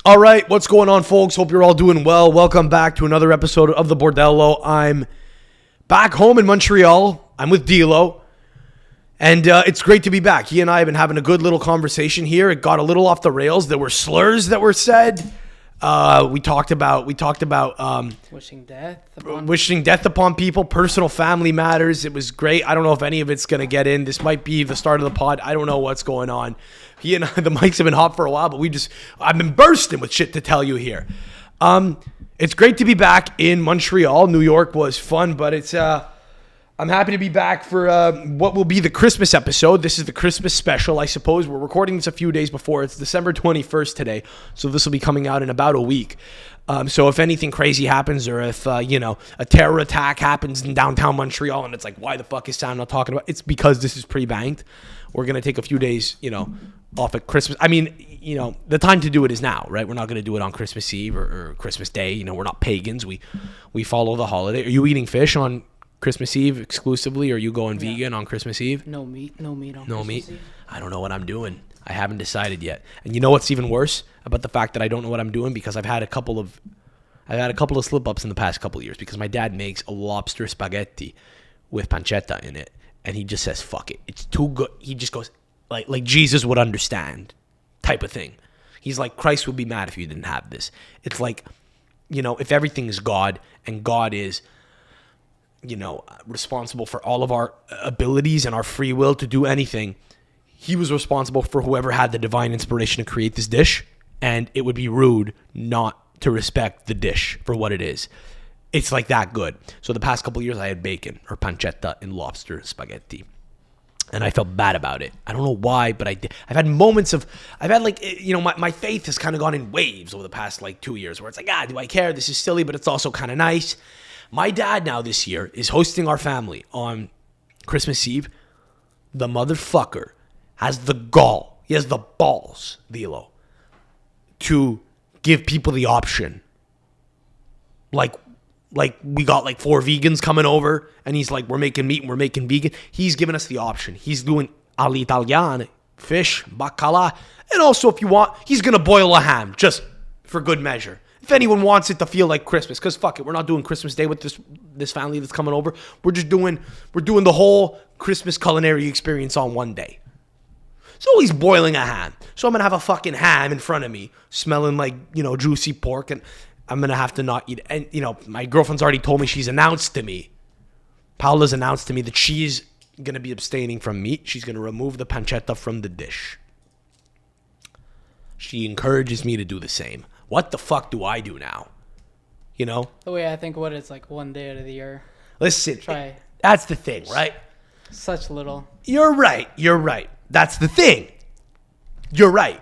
All right, what's going on, folks? Hope you're all doing well. Welcome back to another episode of the Bordello. I'm back home in Montreal. I'm with D'Lo, and it's great to be back. He and I have been having a good little conversation here. It got a little off the rails. There were slurs that were said. We talked about wishing death upon people, personal family matters. It was great. I don't know if any of it's gonna get in. This might be the start of the pod. I don't know what's going on. He and I, the mics have been hot for a while, but I've been bursting with shit to tell you here. It's great to be back in Montreal. New York was fun, but I'm happy to be back for what will be the Christmas episode. This is the Christmas special, I suppose. We're recording this a few days before. It's December 21st today, so this will be coming out in about a week. So if anything crazy happens, or if, a terror attack happens in downtown Montreal, and it's like, why the fuck is Sam not talking about it? It's because this is pre-banked. We're going to take a few days, off at Christmas. I mean, the time to do it is now, right? We're not going to do it on Christmas Eve or Christmas Day. We're not pagans. We follow the holiday. Are you eating fish on Christmas Eve exclusively, or are you going vegan on Christmas Eve? No meat on Christmas Eve. I don't know what I'm doing. I haven't decided yet. And you know what's even worse about the fact that I don't know what I'm doing? Because I've had a couple of slip-ups in the past couple of years, because my dad makes a lobster spaghetti with pancetta in it, and he just says, fuck it. It's too good. He just goes, like Jesus would understand type of thing. He's like, Christ would be mad if you didn't have this. It's like, if everything is God, and God is, responsible for all of our abilities and our free will to do anything, he was responsible for whoever had the divine inspiration to create this dish, and it would be rude not to respect the dish for what it is. It's like that good. So the past couple of years I had bacon or pancetta and lobster spaghetti, and I felt bad about it. I don't know why, but I did. I've had my faith has kind of gone in waves over the past 2 years, where it's like, do I care? This is silly, but it's also kind of nice. My dad now this year is hosting our family on Christmas Eve. The motherfucker has the gall. He has the balls, D'Lo, to give people the option. Like we got 4 vegans coming over, and he's like, we're making meat and we're making vegan. He's giving us the option. He's doing all'italiana, fish, baccalà, and also, if you want, he's going to boil a ham, just for good measure. If anyone wants it to feel like Christmas, because fuck it, we're not doing Christmas Day with this family that's coming over. We're doing the whole Christmas culinary experience on one day. So he's boiling a ham. So I'm going to have a fucking ham in front of me, smelling like, juicy pork, and I'm going to have to not eat it. And, my girlfriend's already told me, Paola's announced to me that she's going to be abstaining from meat. She's going to remove the pancetta from the dish. She encourages me to do the same. What the fuck do I do now? The way I think about it, it's one day out of the year. Listen, Try. That's the thing, right? Such little. You're right. That's the thing. You're right.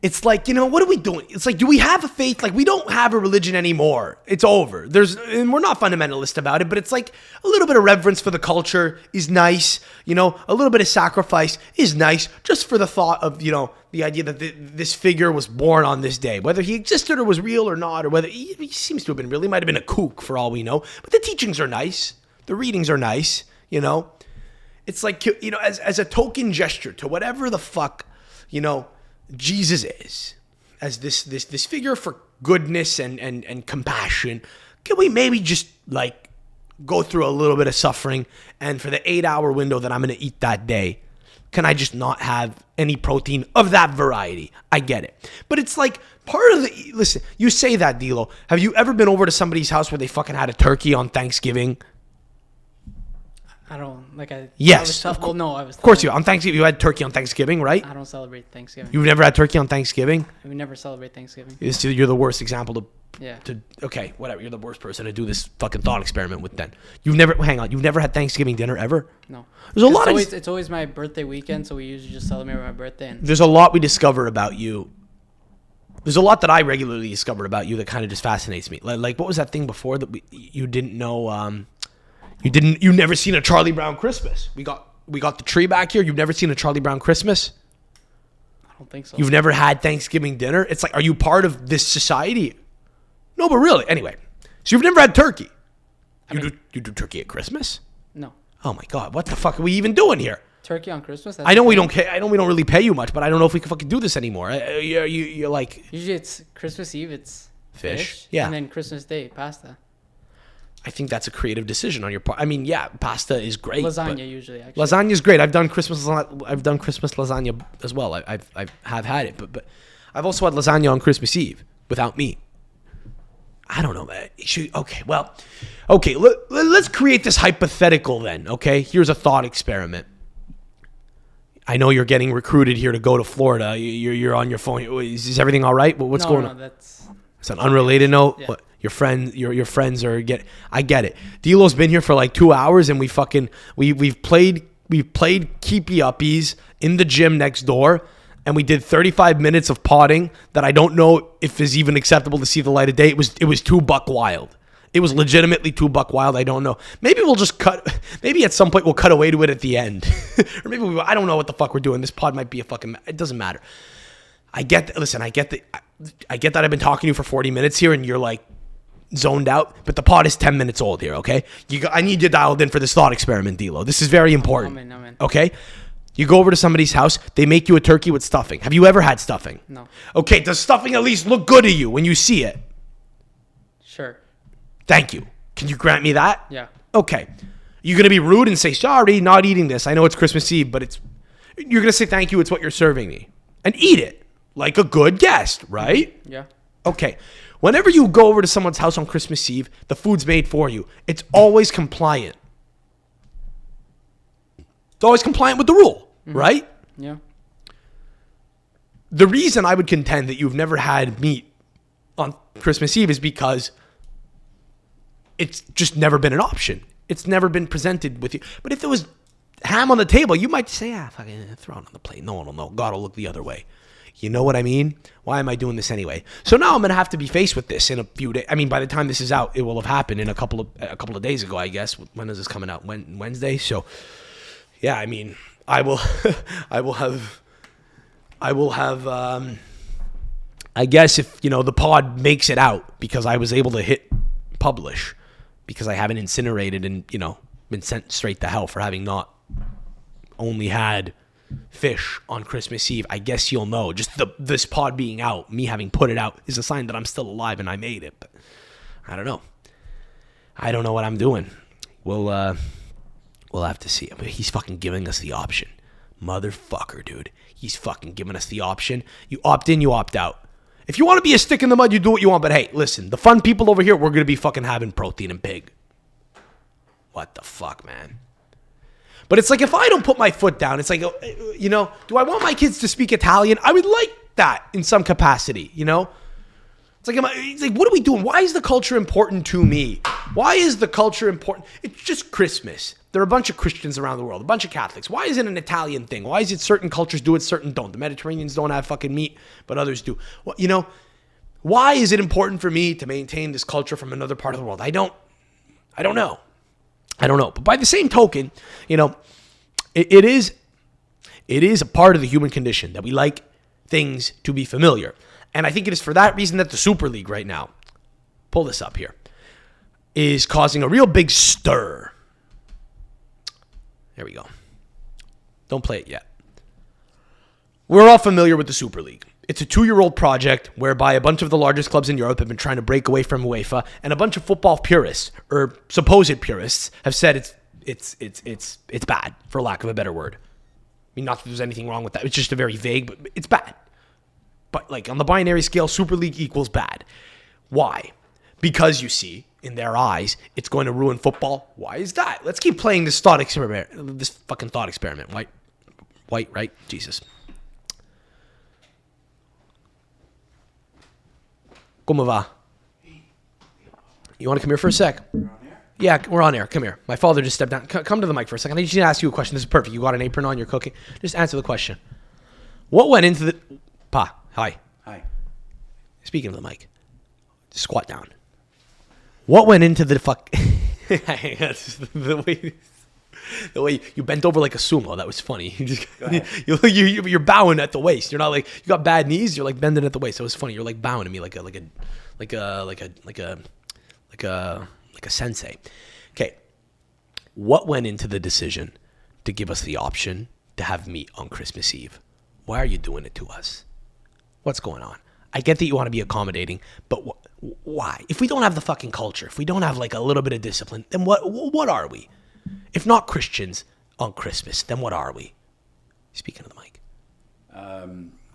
It's like, what are we doing? It's like, do we have a faith? We don't have a religion anymore. It's over. And we're not fundamentalist about it, but it's like a little bit of reverence for the culture is nice. A little bit of sacrifice is nice, just for the thought of, the idea that this figure was born on this day, whether he existed or was real or not, or whether he seems to have been real. He might have been a kook for all we know, but the teachings are nice. The readings are nice, It's like, as a token gesture to whatever the fuck, Jesus is, as this figure for goodness and compassion. Can we maybe just go through a little bit of suffering, and for the 8-hour window that I'm going to eat that day, can I just not have any protein of that variety? I get it. But it's like part of the, listen, you say that, D'Lo. Have you ever been over to somebody's house where they fucking had a turkey on Thanksgiving? I don't, yes. Of course you, on Thanksgiving, you had turkey on Thanksgiving, right? I don't celebrate Thanksgiving. You've never had turkey on Thanksgiving? We never celebrate Thanksgiving. You're the worst example Yeah. Okay, whatever. You're the worst person to do this fucking thought experiment with then. You've never had Thanksgiving dinner ever? No. It's always my birthday weekend, so we usually just celebrate my birthday. And there's a lot we discover about you. There's a lot that I regularly discover about you that kind of just fascinates me. Like what was that thing before that you didn't know? You never seen a Charlie Brown Christmas. We got the tree back here. You've never seen a Charlie Brown Christmas? I don't think so. You've never had Thanksgiving dinner? It's like, are you part of this society? No, but really. Anyway, so you've never had turkey. You do turkey at Christmas? No. Oh my God, what the fuck are we even doing here? Turkey on Christmas? I know we don't care. I know we don't really pay you much, but I don't know if we can fucking do this anymore. You're like... Usually it's Christmas Eve, it's fish. Yeah. And then Christmas Day, pasta. I think that's a creative decision on your part. I mean, yeah, pasta is great. Lasagna usually, actually. Lasagna is great. I've done Christmas lasagna as well. I have had it, but I've also had lasagna on Christmas Eve without meat. I don't know, man. Okay, let's create this hypothetical then, okay? Here's a thought experiment. I know you're getting recruited here to go to Florida. You're on your phone. Is everything all right? What's going on? It's an unrelated note. Yeah. What, your friends are I get it. D'Lo's been here for like 2 hours, and we've played keepy uppies in the gym next door, and we did 35 minutes of potting that I don't know if is even acceptable to see the light of day. It was too buck wild. It was legitimately too buck wild. I don't know. Maybe we'll just cut. Maybe at some point we'll cut away to it at the end, or maybe I don't know what the fuck we're doing. This pod might be a fucking. It doesn't matter. I get that I've been talking to you for 40 minutes here, and you're like zoned out. But the pod is 10 minutes old here. Okay, I need you dialed in for this thought experiment, D'Lo. This is very important. I'm in. Okay. You go over to somebody's house, they make you a turkey with stuffing. Have you ever had stuffing? No. Okay, does stuffing at least look good to you when you see it? Sure. Thank you. Can you grant me that? Yeah. Okay. You're going to be rude and say, sorry, not eating this. I know it's Christmas Eve, but you're going to say thank you, it's what you're serving me. And eat it like a good guest, right? Yeah. Okay. Whenever you go over to someone's house on Christmas Eve, the food's made for you. It's always compliant. It's always compliant with the rule, right? Yeah. The reason I would contend that you've never had meat on Christmas Eve is because it's just never been an option. It's never been presented with you. But if there was ham on the table, you might say, fucking throw it on the plate. No one will know. God will look the other way. You know what I mean? Why am I doing this anyway? So now I'm going to have to be faced with this in a few days. I mean, by the time this is out, it will have happened in a couple of days ago, I guess. When is this coming out? Wednesday? So, yeah, I mean, I will have, I guess if, the pod makes it out because I was able to hit publish because I haven't incinerated and, been sent straight to hell for having not only had fish on Christmas Eve. I guess you'll know. Just this pod being out, me having put it out, is a sign that I'm still alive and I made it. But I don't know. I don't know what I'm doing. We'll have to see. But he's fucking giving us the option. Motherfucker, dude. He's fucking giving us the option. You opt in, you opt out. If you want to be a stick in the mud, you do what you want. But hey, listen, the fun people over here, we're going to be fucking having protein and pig. What the fuck, man? But it's like if I don't put my foot down, it's like, do I want my kids to speak Italian? I would like that in some capacity, It's like, what are we doing? Why is the culture important to me? Why is the culture important? It's just Christmas. There are a bunch of Christians around the world, a bunch of Catholics. Why is it an Italian thing? Why is it certain cultures do it, certain don't? The Mediterraneans don't have fucking meat, but others do. Well, why is it important for me to maintain this culture from another part of the world? I don't know. But by the same token, it is a part of the human condition that we like things to be familiar. And I think it is for that reason that the Super League right now, pull this up here, is causing a real big stir. There we go. Don't play it yet. We're all familiar with the Super League. It's a 2-year-old project whereby a bunch of the largest clubs in Europe have been trying to break away from UEFA, and a bunch of football purists, or supposed purists, have said it's bad, for lack of a better word. I mean, not that there's anything wrong with that. It's just a very vague, but it's bad. But like on the binary scale, Super League equals bad. Why? Because you see, in their eyes, it's going to ruin football. Why is that? Let's keep playing this thought experiment. This fucking thought experiment. White, right? Jesus. Como va? You want to come here for a sec? Yeah, we're on air. Come here. My father just stepped down. Come to the mic for a second. I need to ask you a question. This is perfect. You got an apron on. You're cooking. Just answer the question. What went into the... Pa, hi. Hi. Speaking of the mic, squat down. What went into the fuck... the way you bent over like a sumo. That was funny. You're bowing at the waist. You're not like... You got bad knees. You're like bending at the waist. That was funny. You're like bowing to me like a sensei. Okay. What went into the decision to give us the option to have meat on Christmas Eve. Why are you doing it to us? What's going on? I get that you want to be accommodating, but why? If we don't have the fucking culture, if we don't have like a little bit of discipline, then what are we? If not Christians on Christmas, then what are we? Speaking of the mic.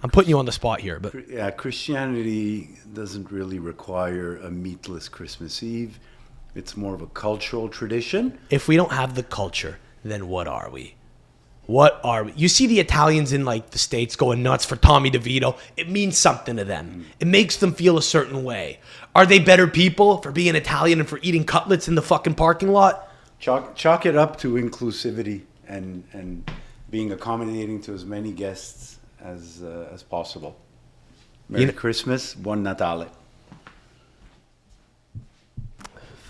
I'm putting you on the spot here, but yeah, Christianity doesn't really require a meatless Christmas Eve. It's more of a cultural tradition. If we don't have the culture, then what are we? What are we? You see the Italians in like the States going nuts for Tommy DeVito. It means something to them. It makes them feel a certain way. Are they better people for being Italian and for eating cutlets in the fucking parking lot? Chalk it up to inclusivity and being accommodating to as many guests as possible. Merry Christmas, Buon Natale.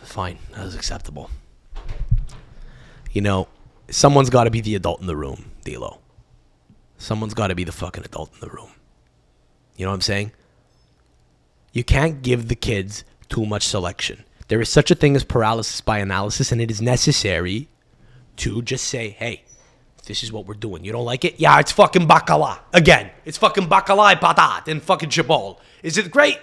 Fine, that was acceptable. You know, someone's got to be the adult in the room, D'Lo. Someone's got to be the fucking adult in the room. You know what I'm saying? You can't give the kids too much selection. There is such a thing as paralysis by analysis, and it is necessary to just say, hey, this is what we're doing. You don't like it? Yeah, it's fucking bacala. Again, it's fucking bacala and patat and fucking chabol. Is it great?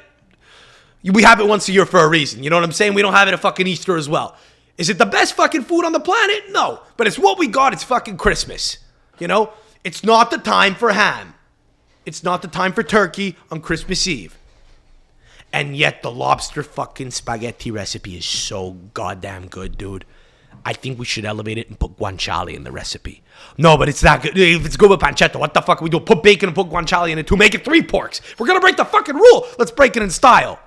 We have it once a year for a reason. You know what I'm saying? We don't have it at fucking Easter as well. Is it the best fucking food on the planet? No. But it's what we got. It's fucking Christmas. You know? It's not the time for ham. It's not the time for turkey on Christmas Eve. And yet the lobster fucking spaghetti recipe is so goddamn good, dude. I think we should elevate it and put guanciale in the recipe. No, but it's not good. If it's good with pancetta, what the fuck are we doing? Put bacon and put guanciale in it to make it 3 porks. We're going to break the fucking rule. Let's break it in style.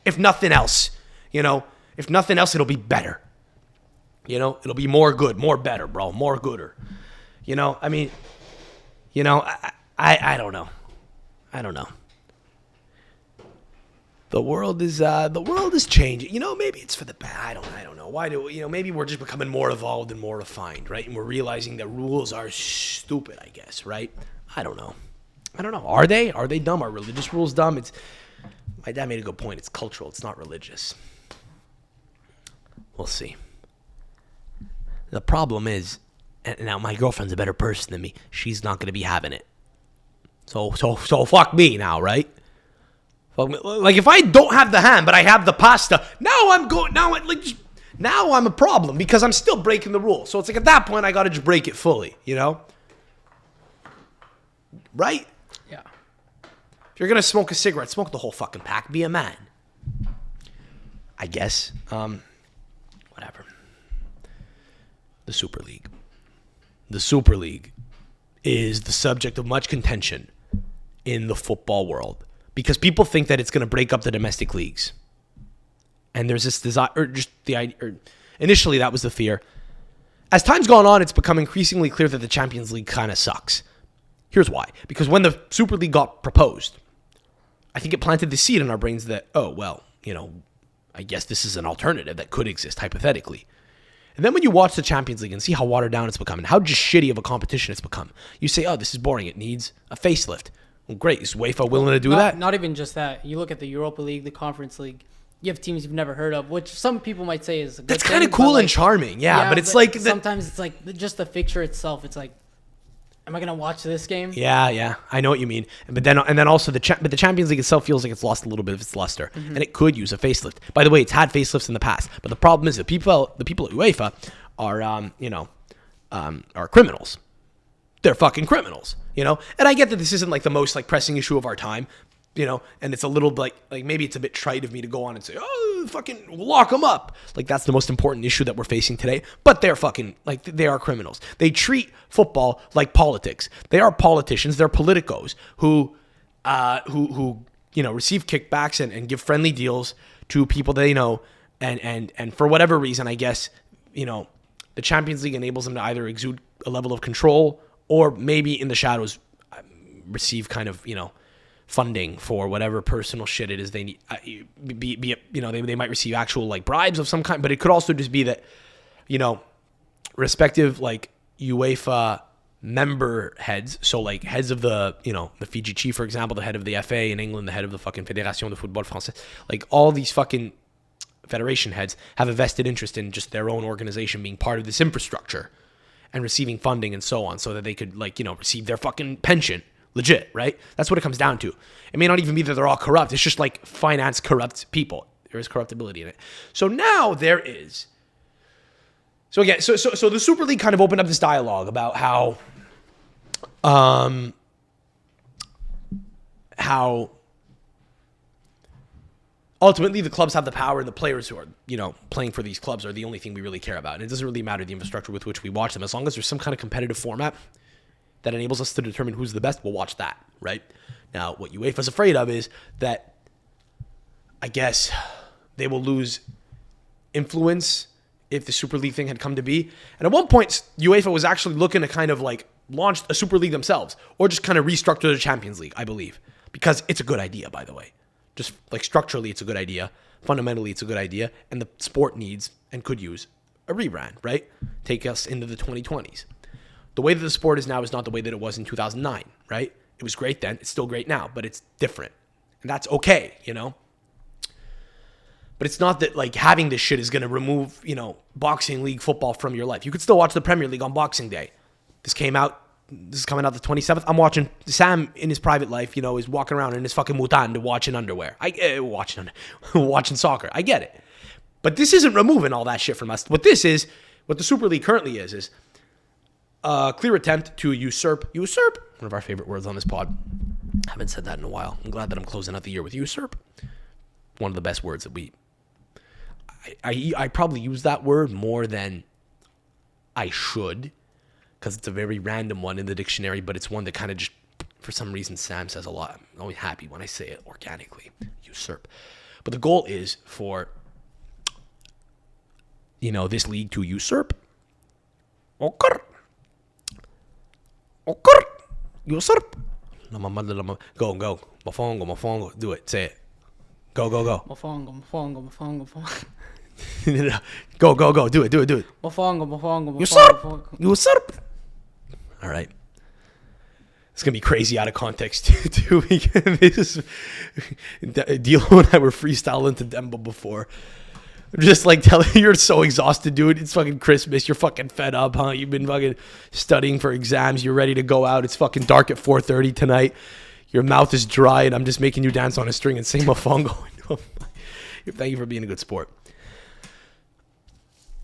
If nothing else, you know, if nothing else, it'll be better. You know, it'll be more good, more better, bro, more gooder. You know, I mean, you know, I don't know. I don't know. The world is changing. You know, maybe it's for the bad. I don't know. Why do you know? Maybe we're just becoming more evolved and more refined, right? And we're realizing that rules are stupid. I guess, right? I don't know. Are they? Are they dumb? Are religious rules dumb? My dad made a good point. It's cultural. It's not religious. We'll see. The problem is, and now my girlfriend's a better person than me. She's not going to be having it. So fuck me now, right? Like if I don't have the ham, but I have the pasta, now I'm a problem because I'm still breaking the rule. So it's like at that point I got to just break it fully, you know? Right? Yeah. If you're going to smoke a cigarette, smoke the whole fucking pack. Be a man. I guess. Whatever. The Super League. The Super League is the subject of much contention in the football world because people think that it's going to break up the domestic leagues. And there's this desire, or just the idea, or initially that was the fear. As time's gone on, it's become increasingly clear that the Champions League kind of sucks. Here's why. Because when the Super League got proposed, I think it planted the seed in our brains that, oh, well, you know, I guess this is an alternative that could exist hypothetically. And then when you watch the Champions League and see how watered down it's become and how just shitty of a competition it's become, you say, oh, this is boring. It needs a facelift. Well, great. Is UEFA willing to do that? Not even just that. You look at the Europa League, the Conference League. You have teams you've never heard of, which some people might say is a good That's thing. kind of cool and charming. Yeah, but it's like... Sometimes it's like just the fixture itself. It's like, am I going to watch this game? Yeah. I know what you mean. But then also the Champions League itself feels like it's lost a little bit of its luster. Mm-hmm. And it could use a facelift. By the way, it's had facelifts in the past. But the problem is the people at UEFA are criminals. They're fucking criminals, you know? And I get that this isn't like the most like pressing issue of our time, you know? And it's a little like maybe it's a bit trite of me to go on and say, oh, fucking lock them up. Like that's the most important issue that we're facing today. But they're fucking, like they are criminals. They treat football like politics. They are politicians. They're politicos who you know, receive kickbacks and give friendly deals to people they know. And for whatever reason, I guess, you know, the Champions League enables them to either exude a level of control or maybe in the shadows receive kind of, you know, funding for whatever personal shit it is they need. You know, they might receive actual like bribes of some kind, but it could also just be that, you know, respective like UEFA member heads, so like heads of the, you know, the Fiji chief, for example, the head of the FA in England, the head of the fucking Fédération de Football Français, like all these fucking federation heads have a vested interest in just their own organization being part of this infrastructure. and receiving funding and so on, so that they could, like, you know, receive their fucking pension. Legit, right? That's what it comes down to. It may not even be that they're all corrupt. It's just like finance corrupts people. There is corruptibility in it. So now there is. So again, so the Super League kind of opened up this dialogue about how ultimately the clubs have the power, and the players who are, you know, playing for these clubs are the only thing we really care about. And it doesn't really matter the infrastructure with which we watch them. As long as there's some kind of competitive format that enables us to determine who's the best, we'll watch that, right? Now, what UEFA's afraid of is that, I guess, they will lose influence if the Super League thing had come to be. And at one point, UEFA was actually looking to kind of like launch a Super League themselves, or just kind of restructure the Champions League, I believe. Because it's a good idea, by the way. Just like structurally, it's a good idea. Fundamentally, it's a good idea. And the sport needs and could use a rebrand, right? Take us into the 2020s. The way that the sport is now is not the way that it was in 2009, right? It was great then. It's still great now, but it's different. And that's okay, you know? But it's not that, like, having this shit is going to remove, you know, boxing league football from your life. You could still watch the Premier League on Boxing Day. This is coming out the 27th. I'm watching Sam in his private life, you know, is walking around in his fucking mutande watching underwear. Watching soccer. I get it. But this isn't removing all that shit from us. What the Super League currently is a clear attempt to usurp, one of our favorite words on this pod. I haven't said that in a while. I'm glad that I'm closing out the year with usurp. One of the best words that I probably use that word more than I should, because it's a very random one in the dictionary, but it's one that kind of just, for some reason, Sam says a lot. I'm always happy when I say it organically. Usurp. But the goal is for, you know, this league to usurp. Usurp. Go. Mofongo. Do it. Say it. Go. Mofongo. Go. Do it. Mofongo. Usurp. All right. It's going to be crazy out of context, too. This is... Dilo and I were freestyling to Dembow before. I'm just like telling you, you're so exhausted, dude. It's fucking Christmas. You're fucking fed up, huh? You've been fucking studying for exams. You're ready to go out. It's fucking dark at 4:30 tonight. Your mouth is dry, and I'm just making you dance on a string and sing mofongo. Thank you for being a good sport.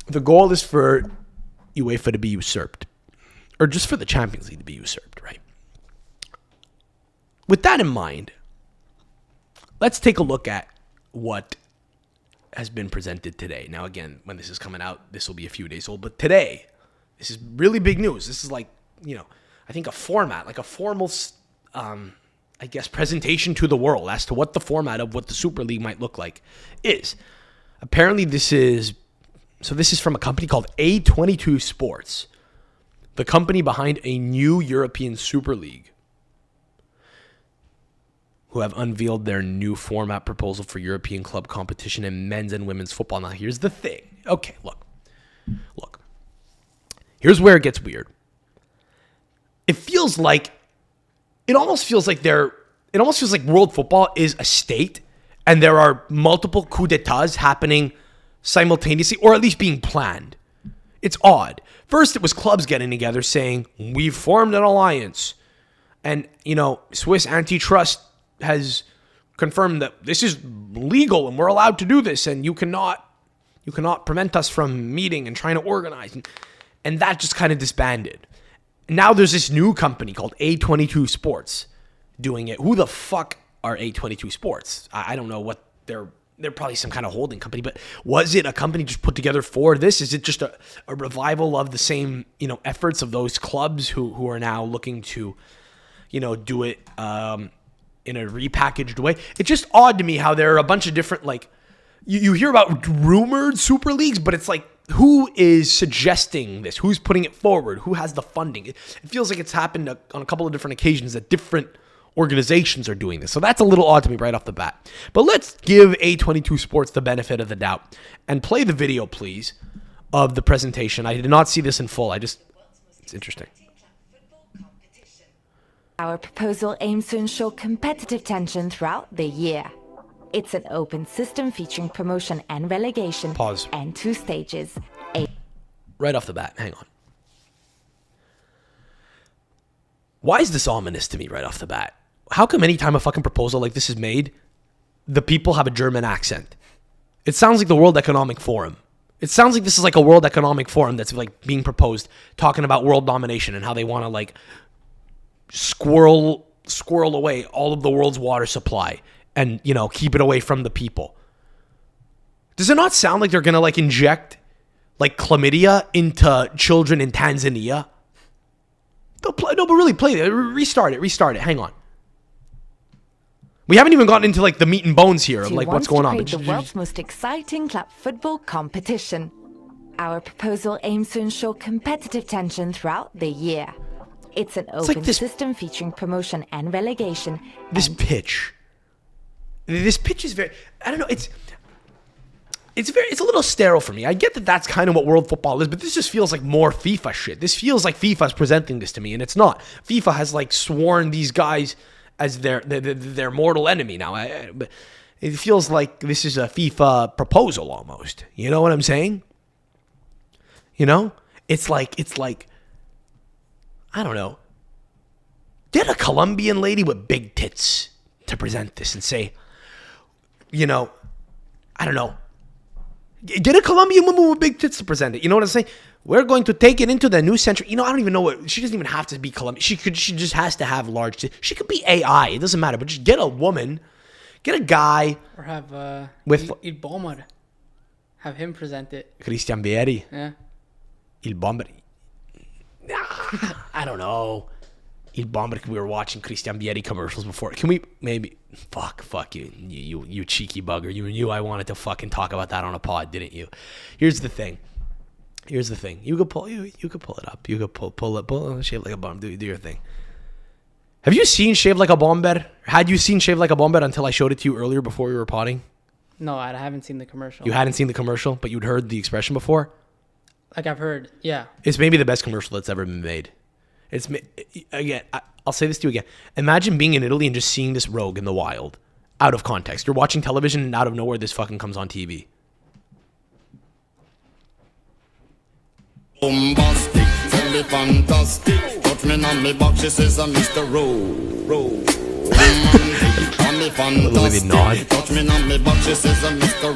The goal is for UEFA to be usurped, or just for the Champions League to be usurped, right? With that in mind, let's take a look at what has been presented today. Now, again, when this is coming out, this will be a few days old, but today, this is really big news. This is like, you know, I think a format, like a formal, I guess, presentation to the world as to what the format of what the Super League might look like is. Apparently, this is from a company called A22 Sports, the company behind a new European Super League, who have unveiled their new format proposal for European club competition in men's and women's football. Now, here's the thing. Okay, look. Here's where it gets weird. It almost feels like world football is a state, and there are multiple coups d'etats happening simultaneously, or at least being planned. It's odd. First, it was clubs getting together saying, we've formed an alliance. And, you know, Swiss antitrust has confirmed that this is legal and we're allowed to do this, and you cannot prevent us from meeting and trying to organize. And that just kind of disbanded. Now there's this new company called A22 Sports doing it. Who the fuck are A22 Sports? I don't know what they're probably some kind of holding company, but was it a company just put together for this? Is it just a revival of the same, you know, efforts of those clubs who are now looking to, you know, do it in a repackaged way? It's just odd to me how there are a bunch of different, like, you hear about rumored super leagues, but it's like, who is suggesting this? Who's putting it forward? Who has the funding? It feels like it's happened on a couple of different occasions that different organizations are doing this. So that's a little odd to me right off the bat. But let's give A22 Sports the benefit of the doubt and play the video, please, of the presentation. I did not see this in full. It's interesting. Our proposal aims to ensure competitive tension throughout the year. It's an open system featuring promotion and relegation. Pause. And 2 stages. Right off the bat, hang on. Why is this ominous to me right off the bat? How come anytime a fucking proposal like this is made, the people have a German accent? It sounds like the World Economic Forum. It sounds like this is like a World Economic Forum that's like being proposed, talking about world domination and how they want to like squirrel away all of the world's water supply and, you know, keep it away from the people. Does it not sound like they're going to like inject like chlamydia into children in Tanzania? They'll play, no, but really play it. Restart it. Hang on. We haven't even gotten into like the meat and bones here of like what's going on. The world's most exciting club football competition. Our proposal aims to ensure competitive tension throughout the year. It's an open system featuring promotion and relegation. This pitch is very, I don't know, it's a little sterile for me. I get that that's kind of what world football is, but this just feels like more FIFA shit. This feels like FIFA's presenting this to me, and it's not. FIFA has like sworn these guys as their mortal enemy now. But it feels like this is a FIFA proposal almost. You know what I'm saying? You know? It's like I don't know. Get a Colombian lady with big tits to present this and say, you know, I don't know. Get a Colombian woman with big tits to present it. You know what I'm saying? We're going to take it into the new century. You know, I don't even know what. She doesn't even have to be Colombian. She just has to have large tits. She could be AI. It doesn't matter. But just get a woman, get a guy. Or have with Il Bomber. Have him present it. Christian Vieri. Yeah. Il Bomber. I don't know. Il Bomber. We were watching Christian Vieri commercials before. Can we maybe? Fuck you. You cheeky bugger. You knew I wanted to fucking talk about that on a pod, didn't you? Here's the thing. You could pull it up. You could pull Shave Like a Bomber. Do your thing. Have you seen Shave Like a Bomber? Had you seen Shave Like a Bomber until I showed it to you earlier before we were potting? No, I haven't seen the commercial. You hadn't seen the commercial, but you'd heard the expression before? Like I've heard, yeah. It's maybe the best commercial that's ever been made. Again, I'll say this to you again. Imagine being in Italy and just seeing this rogue in the wild. Out of context. You're watching television and out of nowhere this fucking comes on TV. Bombastic, tell me fantastic. Touch me on me box, she says I'm Mr. Romantic, tell me fantastic. Touch me on me box, she says I'm Mr.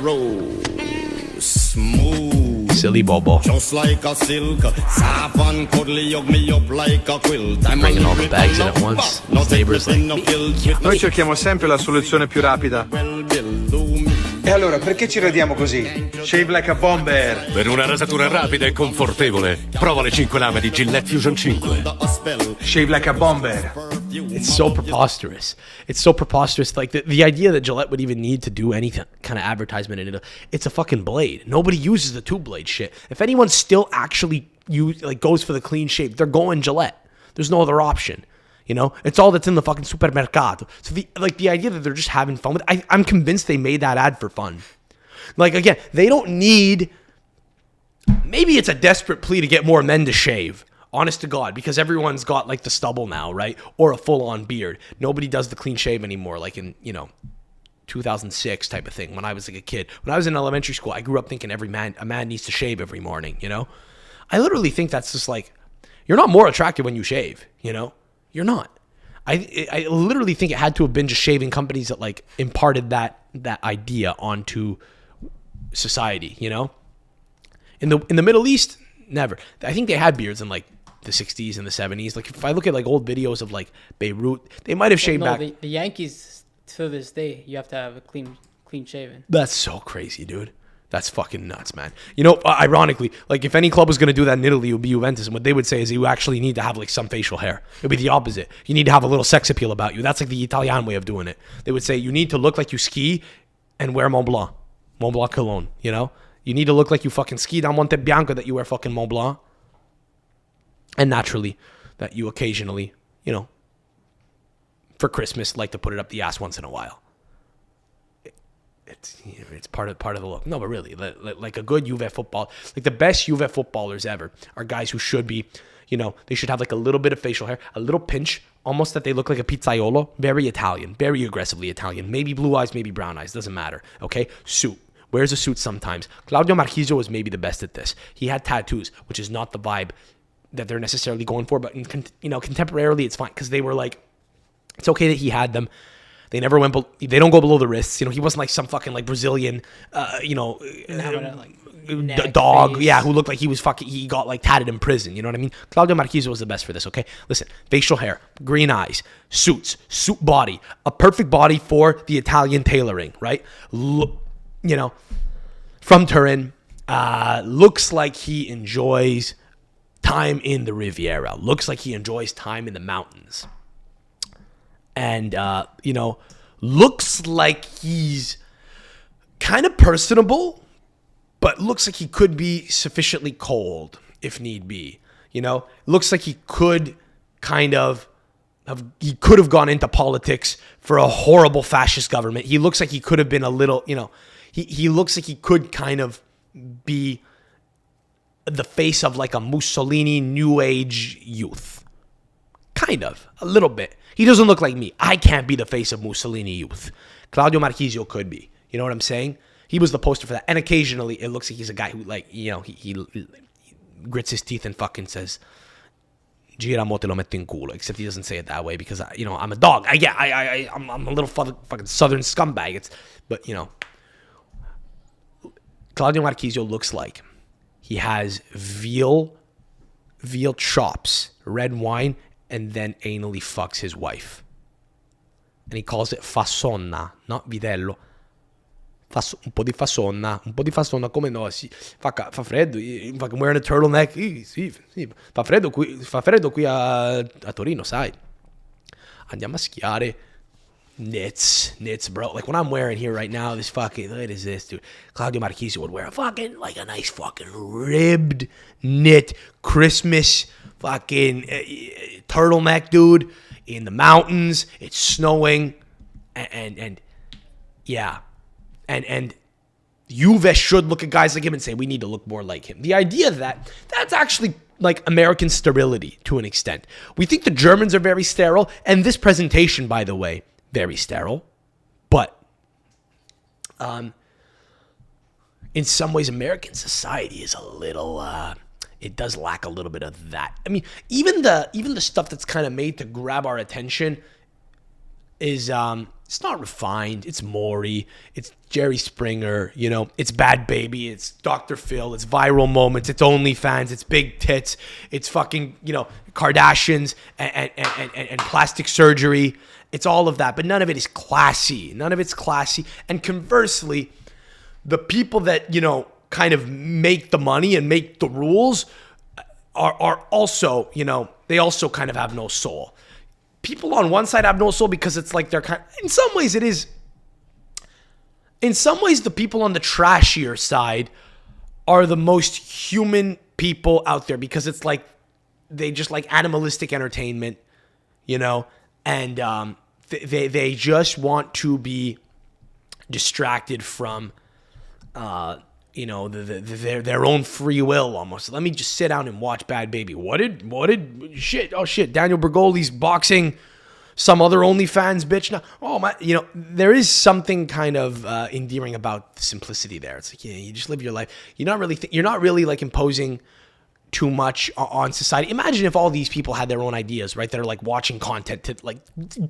Smooth. Silly Bobo. Just like a silk, soft and cuddly, hug me up like a quilt. I'm bringing all the bags in at once. His neighbor's like, noi cerchiamo sempre la soluzione più rapida. E allora, perché ci radiamo così? Shave Like a Bomber. Per una rasatura rapida e confortevole, prova le 5 lame di Gillette Fusion 5. Shave Like a Bomber. It's so preposterous. It's so preposterous. Like the idea that Gillette would even need to do any kind of advertisement in it. It's a fucking blade. Nobody uses the 2-blade shit. If anyone still actually goes for the clean shave, they're going Gillette. There's no other option. You know, it's all that's in the fucking supermercato. So the idea that they're just having fun with it, I'm convinced they made that ad for fun. Like, again, they don't need, maybe it's a desperate plea to get more men to shave. Honest to God, because everyone's got like the stubble now, right? Or a full-on beard. Nobody does the clean shave anymore, like in, 2006 type of thing when I was like a kid. When I was in elementary school, I grew up thinking a man needs to shave every morning, you know? I literally think that's just like, you're not more attractive when you shave, you know? You're not. I literally think it had to have been just shaving companies that like imparted that idea onto society, you know? In the Middle East, never. I think they had beards in like the 60s and the 70s. Like if I look at like old videos of like Beirut, they might have shaved back. The Yankees to this day, you have to have a clean shaven. That's so crazy, dude. That's fucking nuts, man. You know, ironically, like if any club was going to do that in Italy, it would be Juventus. And what they would say is you actually need to have like some facial hair. It would be the opposite. You need to have a little sex appeal about you. That's like the Italian way of doing it. They would say you need to look like you ski and wear Mont Blanc cologne, you know? You need to look like you fucking ski down Monte Bianco, that you wear fucking Mont Blanc. And naturally, that you occasionally, for Christmas, like to put it up the ass once in a while. It's part of the look. No, but really, like a good Juve football, like the best Juve footballers ever are guys who should be, they should have like a little bit of facial hair, a little pinch, almost that they look like a pizzaiolo. Very Italian, very aggressively Italian. Maybe blue eyes, maybe brown eyes, doesn't matter. Okay, suit. Wears a suit sometimes. Claudio Marchisio was maybe the best at this. He had tattoos, which is not the vibe that they're necessarily going for. But contemporarily, it's fine because they were like, it's okay that he had them. They never went. They don't go below the wrists. He wasn't like some fucking like Brazilian, dog. Face. Yeah, who looked like he was fucking. He got like tatted in prison. You know what I mean? Claudio Marchisio was the best for this. Okay, listen, facial hair, green eyes, suit body, a perfect body for the Italian tailoring, right? From Turin, looks like he enjoys time in the Riviera. Looks like he enjoys time in the mountains. And, looks like he's kind of personable, but looks like he could be sufficiently cold if need be. Looks like he could have gone into politics for a horrible fascist government. He looks like he could have been a little, he looks like he could kind of be the face of like a Mussolini new age youth. Kind of, a little bit. He doesn't look like me. I can't be the face of Mussolini youth. Claudio Marchisio could be. You know what I'm saying? He was the poster for that. And occasionally, it looks like he's a guy who, like, he grits his teeth and fucking says, "Gira mo te lo metto in culo." Except he doesn't say it that way because, I'm a dog. I'm a little fucking southern scumbag. But Claudio Marchisio looks like he has veal chops, red wine, and then anally fucks his wife. And he calls it fassonna, not vitello. Un po' di fassonna, come no? Fa freddo, fucking wearing a turtleneck. Sì. Fa freddo qui a Torino, sai. Andiamo a schiare. Knits, bro. Like what I'm wearing here right now, this fucking, what is this, dude? Claudio Marchisio would wear a nice fucking ribbed knit Christmas fucking turtleneck, dude, in the mountains. It's snowing, and yeah, and Juve should look at guys like him and say we need to look more like him. The idea that's actually like American sterility to an extent. We think the Germans are very sterile, and this presentation, by the way, very sterile, but in some ways, American society is a little. It does lack a little bit of that. I mean, even the stuff that's kind of made to grab our attention is it's not refined. It's Maury. It's Jerry Springer. It's Bad Baby. It's Dr. Phil. It's viral moments. It's OnlyFans. It's big tits. It's fucking Kardashians and plastic surgery. It's all of that, but none of it is classy. None of it's classy. And conversely, the people that kind of make the money and make the rules are also, they also kind of have no soul. People on one side have no soul because it's like they're in some ways it is. In some ways, the people on the trashier side are the most human people out there because it's like they just like animalistic entertainment, and they just want to be distracted from their own free will almost. Let me just sit down and watch Bad Baby. What did shit? Oh shit! Daniel Bergoli's boxing some other OnlyFans bitch now. Oh my, there is something kind of endearing about the simplicity there. It's like you just live your life. You're not really like imposing too much on society. Imagine if all these people had their own ideas, right? That are like watching content to like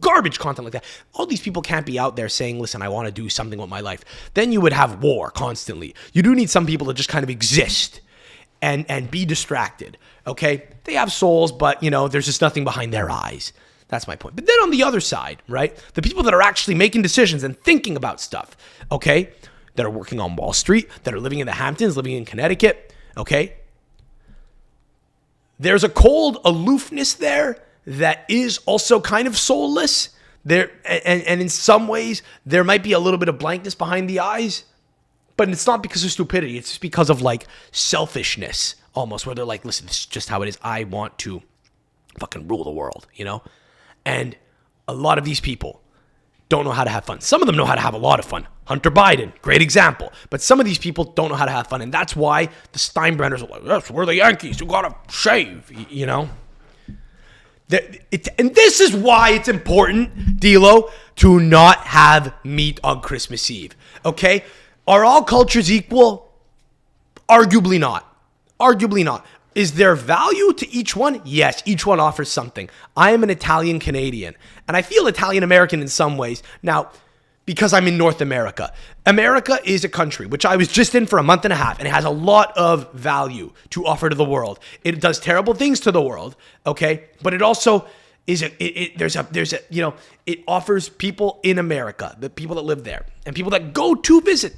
garbage content like that. All these people can't be out there saying, listen, I want to do something with my life. Then you would have war constantly. You do need some people to just kind of exist and be distracted. Okay. They have souls, but there's just nothing behind their eyes. That's my point. But then on the other side, right? The people that are actually making decisions and thinking about stuff, okay? That are working on Wall Street, that are living in the Hamptons, living in Connecticut, okay? There's a cold aloofness there that is also kind of soulless. There, and in some ways, there might be a little bit of blankness behind the eyes, but it's not because of stupidity. It's just because of like selfishness almost, where they're like, listen, this is just how it is. I want to fucking rule the world, And a lot of these people don't know how to have fun. Some of them know how to have a lot of fun. Hunter Biden, great example. But some of these people don't know how to have fun. And that's why the Steinbrenners are like, yes, we're the Yankees who got to shave, And this is why it's important, D'Lo, to not have meat on Christmas Eve, okay? Are all cultures equal? Arguably not. Arguably not. Is there value to each one? Yes, each one offers something. I am an Italian Canadian, and I feel Italian American in some ways. Now, because I'm in North America. America is a country which I was just in for a month and a half, and it has a lot of value to offer to the world. It does terrible things to the world, okay? But it also is it offers people in America, the people that live there, and people that go to visit,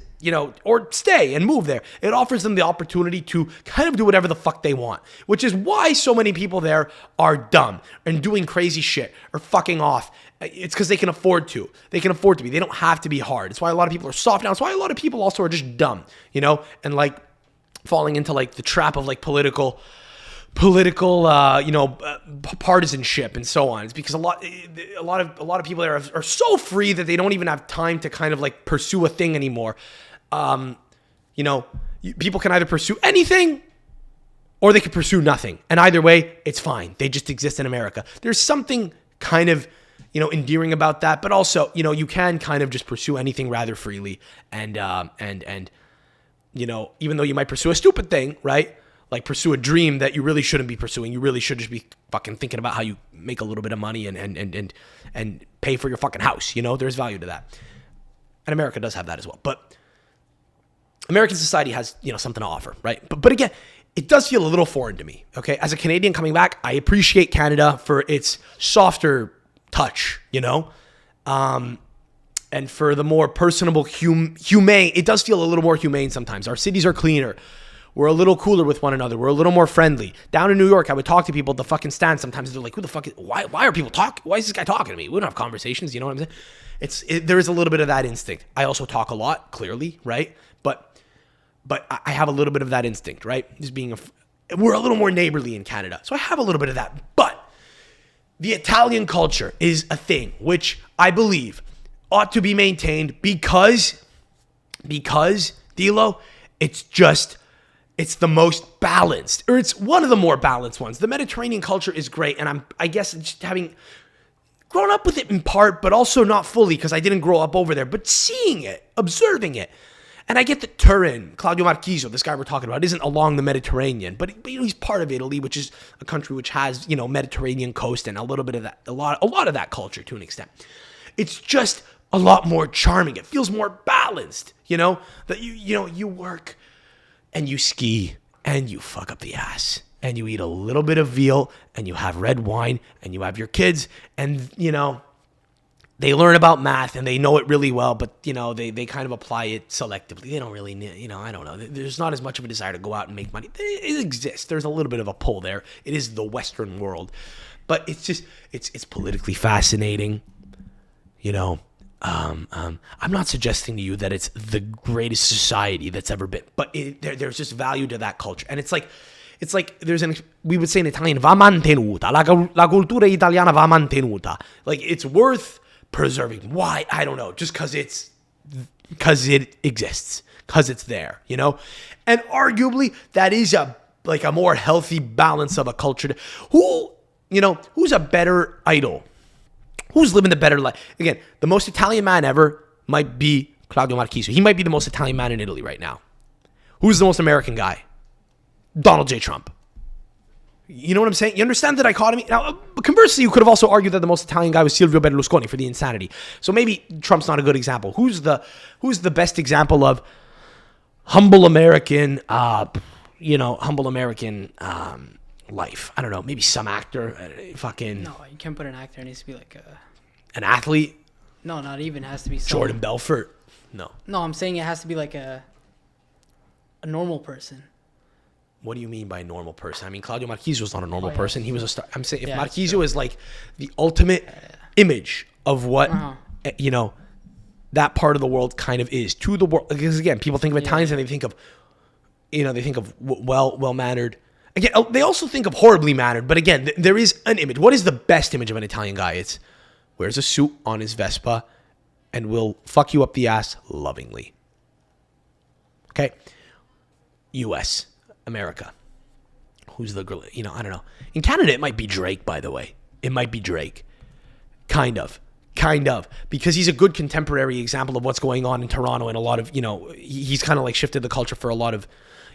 or stay and move there. It offers them the opportunity to kind of do whatever the fuck they want, which is why so many people there are dumb and doing crazy shit or fucking off. It's because they can afford to. They can afford to be. They don't have to be hard. It's why a lot of people are soft now. It's why a lot of people also are just dumb, and like falling into like the trap of like political, partisanship and so on. It's because a lot of people there are so free that they don't even have time to kind of like pursue a thing anymore. People can either pursue anything or they can pursue nothing. And either way, it's fine. They just exist in America. There's something kind of, endearing about that, but also, you can kind of just pursue anything rather freely. And even though you might pursue a stupid thing, right? Like pursue a dream that you really shouldn't be pursuing. You really should just be fucking thinking about how you make a little bit of money and pay for your fucking house. There's value to that. And America does have that as well. But American society has, something to offer, right? But again, it does feel a little foreign to me, okay? As a Canadian coming back, I appreciate Canada for its softer touch, and for the more personable, humane, it does feel a little more humane sometimes. Our cities are cleaner. We're a little cooler with one another. We're a little more friendly. Down in New York, I would talk to people at the fucking stand. Sometimes they're like, who the fuck why are people talking? Why is this guy talking to me? We don't have conversations, you know what I'm saying? There is a little bit of that instinct. I also talk a lot, clearly, right? But I have a little bit of that instinct, right? Just we're a little more neighborly in Canada. So I have a little bit of that. But the Italian culture is a thing which I believe ought to be maintained because Dilo, it's the most balanced, or it's one of the more balanced ones. The Mediterranean culture is great, and I guess just having grown up with it in part, but also not fully because I didn't grow up over there, but seeing it, observing it. And I get that Turin, Claudio Marchisio, this guy we're talking about, isn't along the Mediterranean, but he's part of Italy, which is a country which has, Mediterranean coast and a little bit of that, a lot of that culture to an extent. It's just a lot more charming. It feels more balanced, that you work and you ski and you fuck up the ass and you eat a little bit of veal and you have red wine and you have your kids and, they learn about math and they know it really well, but, they kind of apply it selectively. They don't really need, I don't know. There's not as much of a desire to go out and make money. It exists. There's a little bit of a pull there. It is the Western world. But it's just, it's politically fascinating, I'm not suggesting to you that it's the greatest society that's ever been, but there's just value to that culture. And it's like we would say in Italian, va mantenuta. La cultura italiana va mantenuta. Like, it's worth preserving. Why? I don't know. Just because it exists. Because it's there, And arguably, that is a more healthy balance of a culture. Who's a better idol? Who's living the better life? Again, the most Italian man ever might be Claudio Marchisio. He might be the most Italian man in Italy right now. Who's the most American guy? Donald J. Trump. You know what I'm saying? You understand the dichotomy? Now, conversely, you could have also argued that the most Italian guy was Silvio Berlusconi for the insanity. So maybe Trump's not a good example. Who's the best example of humble American, life? I don't know. Maybe some actor. No, you can't put an actor. It needs to be like an athlete. No, not even. It has to be Jordan Belfort. No, I'm saying it has to be like a normal person. What do you mean by a normal person? I mean, Claudio Marchisio is not a normal person. He was a star. I'm saying if Marchisio true. is like the ultimate image of what, that part of the world kind of is to the world. Because again, people think of Italians and they think of, well-mannered. Again, they also think of horribly mannered. But again, there is an image. What is the best image of an Italian guy? It's wears a suit on his Vespa and will fuck you up the ass lovingly. Okay? U.S., America. Who's the girl? I don't know. In Canada, it might be Drake, by the way. It might be Drake. Kind of. Because he's a good contemporary example of what's going on in Toronto and a lot of, he's kind of like shifted the culture for a lot of,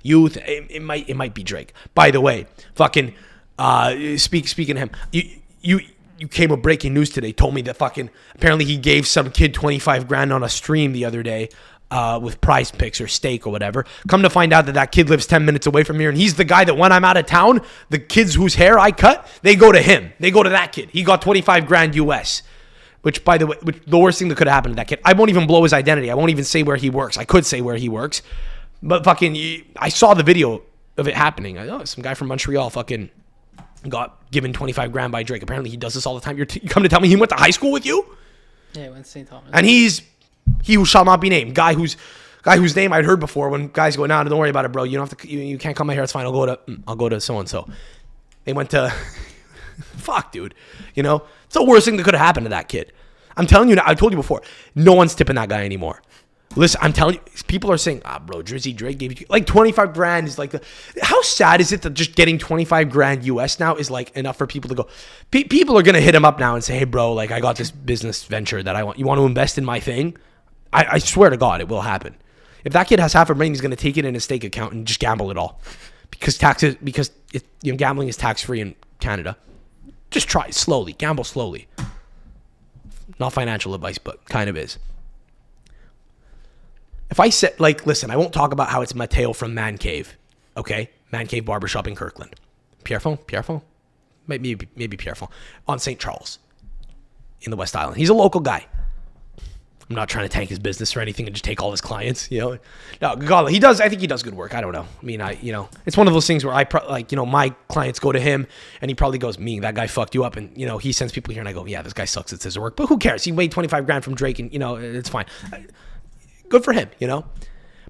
youth. It might be Drake. By the way, fucking speaking to him, you came with breaking news today. Told me that fucking apparently he gave some kid 25 grand on a stream the other day with prize picks or steak or whatever. Come to find out that kid lives 10 minutes away from here, and he's the guy that when I'm out of town, the kids whose hair I cut, they go to him. They go to that kid. He got 25 grand US. Which, by the way, the worst thing that could have happened to that kid. I won't even blow his identity. I won't even say where he works. I could say where he works. But fucking, I saw the video of it happening. Some guy from Montreal fucking got given 25 grand by Drake. Apparently he does this all the time. You come to tell me he went to high school with you? Yeah, he went to St. Thomas. And he's he who shall not be named. Guy whose name I'd heard before when guys go, nah, don't worry about it, bro. You don't have to, you can't cut my hair. It's fine. I'll go to so-and-so. They went to, fuck, dude. You know, it's the worst thing that could have happened to that kid. I'm telling you, I told you before, no one's tipping that guy anymore. Listen, I'm telling you, people are saying, bro, Drizzy Drake gave you like 25 grand is like how sad is it that just getting 25 grand US now is like enough for people to go, people are going to hit him up now and say, hey bro, like I got this business venture that you want to invest in my thing? I swear to God, it will happen. If that kid has half a brain, he's going to take it in a stake account and just gamble it all because gambling is tax free in Canada. Just try slowly, gamble slowly. Not financial advice, but kind of is. If I said, like, listen, I won't talk about how it's Mateo from Man Cave, okay? Man Cave Barbershop in Kirkland. Pierrefonds? Maybe Pierrefonds. On St. Charles in the West Island. He's a local guy. I'm not trying to tank his business or anything and just take all his clients, you know? No, God, I think he does good work. I don't know. I mean, it's one of those things where my clients go to him and he probably goes, that guy fucked you up. And, he sends people here and I go, yeah, this guy sucks at scissor work. But who cares? He made 25 grand from Drake and, it's fine. Good for him,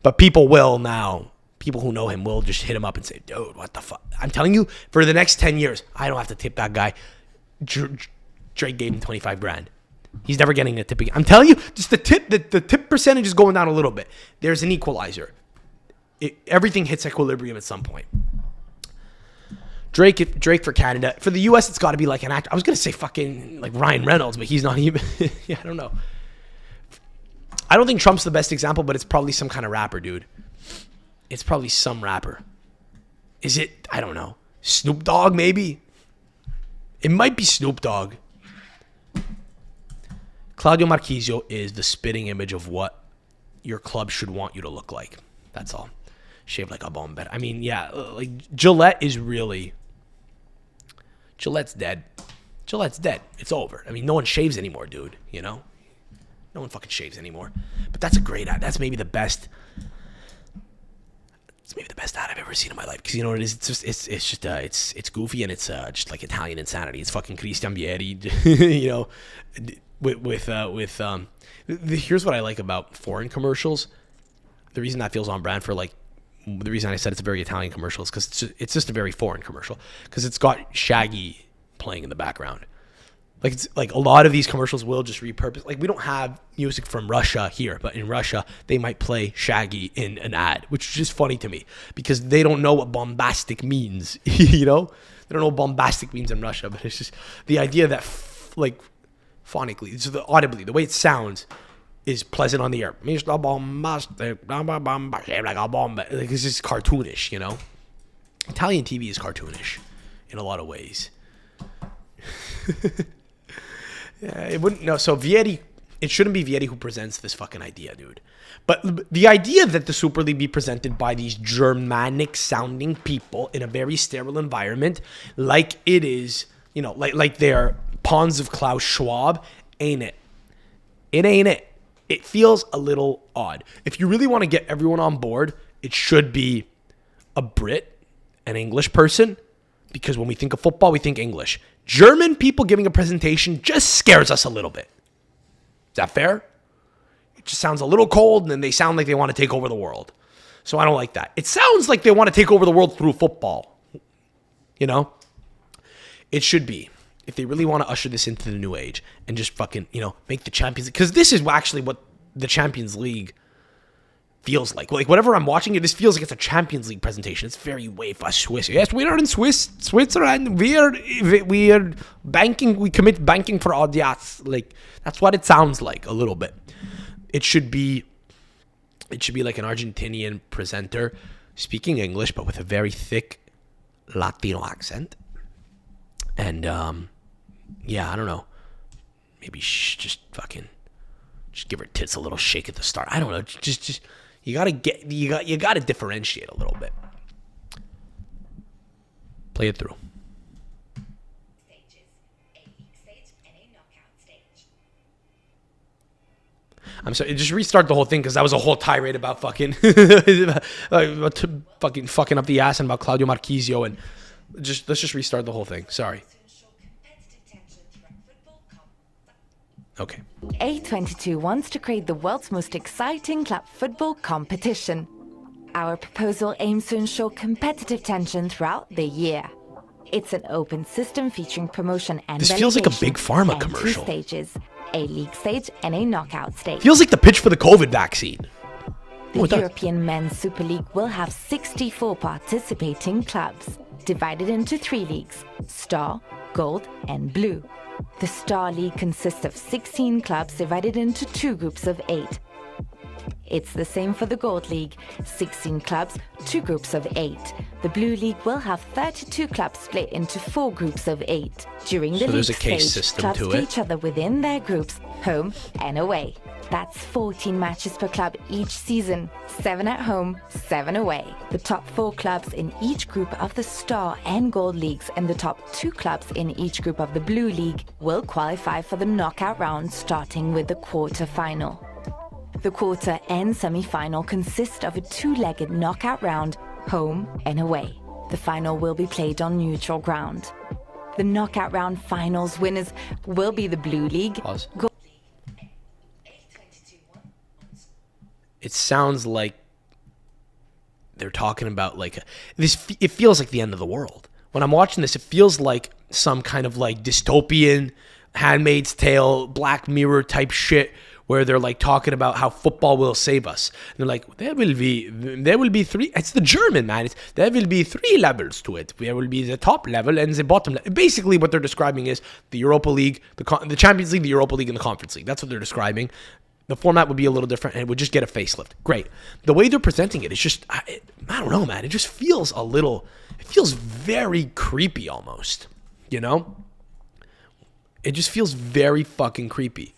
But people who know him will just hit him up and say, dude, what the fuck? I'm telling you, for the next 10 years, I don't have to tip that guy. Drake gave him 25 grand. He's never getting a tip again. I'm telling you, just the tip percentage is going down a little bit. There's an equalizer. Everything hits equilibrium at some point. Drake for Canada. For the US, it's got to be like an actor. I was going to say fucking like Ryan Reynolds, but he's not even. Yeah, I don't know. I don't think Trump's the best example, but it's probably some kind of rapper, dude. It's probably some rapper. Is it? I don't know. Snoop Dogg, maybe? It might be Snoop Dogg. Claudio Marchisio is the spitting image of what your club should want you to look like. That's all. Shaved like a bomb. I mean, yeah, like Gillette's dead. Gillette's dead. It's over. I mean, no one shaves anymore, dude. No one fucking shaves anymore. But that's a great ad. That's maybe the best. It's maybe the best ad I've ever seen in my life. Because you know what it is? It's goofy and it's just like Italian insanity. It's fucking Christian Vieri, here's what I like about foreign commercials. The reason that feels on brand for the reason I said it's a very Italian commercial is because it's just a very foreign commercial because it's got Shaggy playing in the background. Like it's like a lot of these commercials will just repurpose. Like we don't have music from Russia here, but in Russia they might play Shaggy in an ad, which is just funny to me because they don't know what bombastic means. They don't know what bombastic means in Russia, but it's just the idea that phonically, so audibly, the way it sounds is pleasant on the ear. Mr. Bombastic, like a bomb. Like it's just cartoonish, Italian TV is cartoonish in a lot of ways. Yeah, it wouldn't. No, so Vieri, it shouldn't be Vieri who presents this fucking idea, dude. But the idea that the Super League be presented by these Germanic-sounding people in a very sterile environment, like it is, like they're pawns of Klaus Schwab, ain't it? It ain't it. It feels a little odd. If you really want to get everyone on board, it should be a Brit, an English person, because when we think of football, we think English. German people giving a presentation just scares us a little bit. Is that fair? It just sounds a little cold, and then they sound like they want to take over the world. So I don't like that. It sounds like they want to take over the world through football. It should be. If they really want to usher this into the new age and just fucking, make the Champions League. Because this is actually what the Champions League feels like. Like, whatever I'm watching it, this feels like it's a Champions League presentation. It's very UEFA Swiss. Yes, we are in Switzerland. We are banking. We commit banking for audience. Like, that's what it sounds like a little bit. It should be like an Argentinian presenter speaking English, but with a very thick Latino accent. And, yeah, I don't know. Maybe just give her tits a little shake at the start. I don't know. Just you gotta differentiate a little bit. Play it through. I'm sorry, just restart the whole thing because that was a whole tirade about fucking fucking up the ass and about Claudio Marchisio, and let's just restart the whole thing. Sorry. Okay. A22 wants to create the world's most exciting club football competition. Our proposal aims to ensure competitive tension throughout the year. It's an open system featuring promotion and this feels like a relegation big pharma and commercial. 2 stages, a league stage and a knockout stage. Feels like the pitch for the COVID vaccine. The European Men's Super League will have 64 participating clubs, divided into 3 leagues: Star, Gold, and Blue. The Star League consists of 16 clubs divided into 2 groups of 8. It's the same for the Gold League, 16 clubs, 2 groups of 8. The Blue League will have 32 clubs split into 4 groups of 8. During the league there's a case stage, system clubs to play it. each other within their groups, home and away. That's 14 matches per club each season, 7 at home, 7 away. The top 4 clubs in each group of the Star and Gold Leagues and the top 2 clubs in each group of the Blue League will qualify for the knockout round, starting with the quarter-final. The quarter and semi-final consist of a 2-legged knockout round, home and away. The final will be played on neutral ground. The knockout round finals winners will be the Blue League. Pause. It sounds like they're talking about like this. It feels like the end of the world. When I'm watching this, it feels like some kind of like dystopian, Handmaid's Tale, Black Mirror type shit, where they're like talking about how football will save us. And they're like, there will be 3. It's the German, man. There will be 3 levels to it. There will be the top level and the bottom level. Basically, what they're describing is the Europa League, the Champions League, the Europa League, and the Conference League. That's what they're describing. The format would be a little different, and it would just get a facelift. Great. The way they're presenting it, it's just, I don't know, man. It just feels it feels very creepy almost, you know? It just feels very fucking creepy.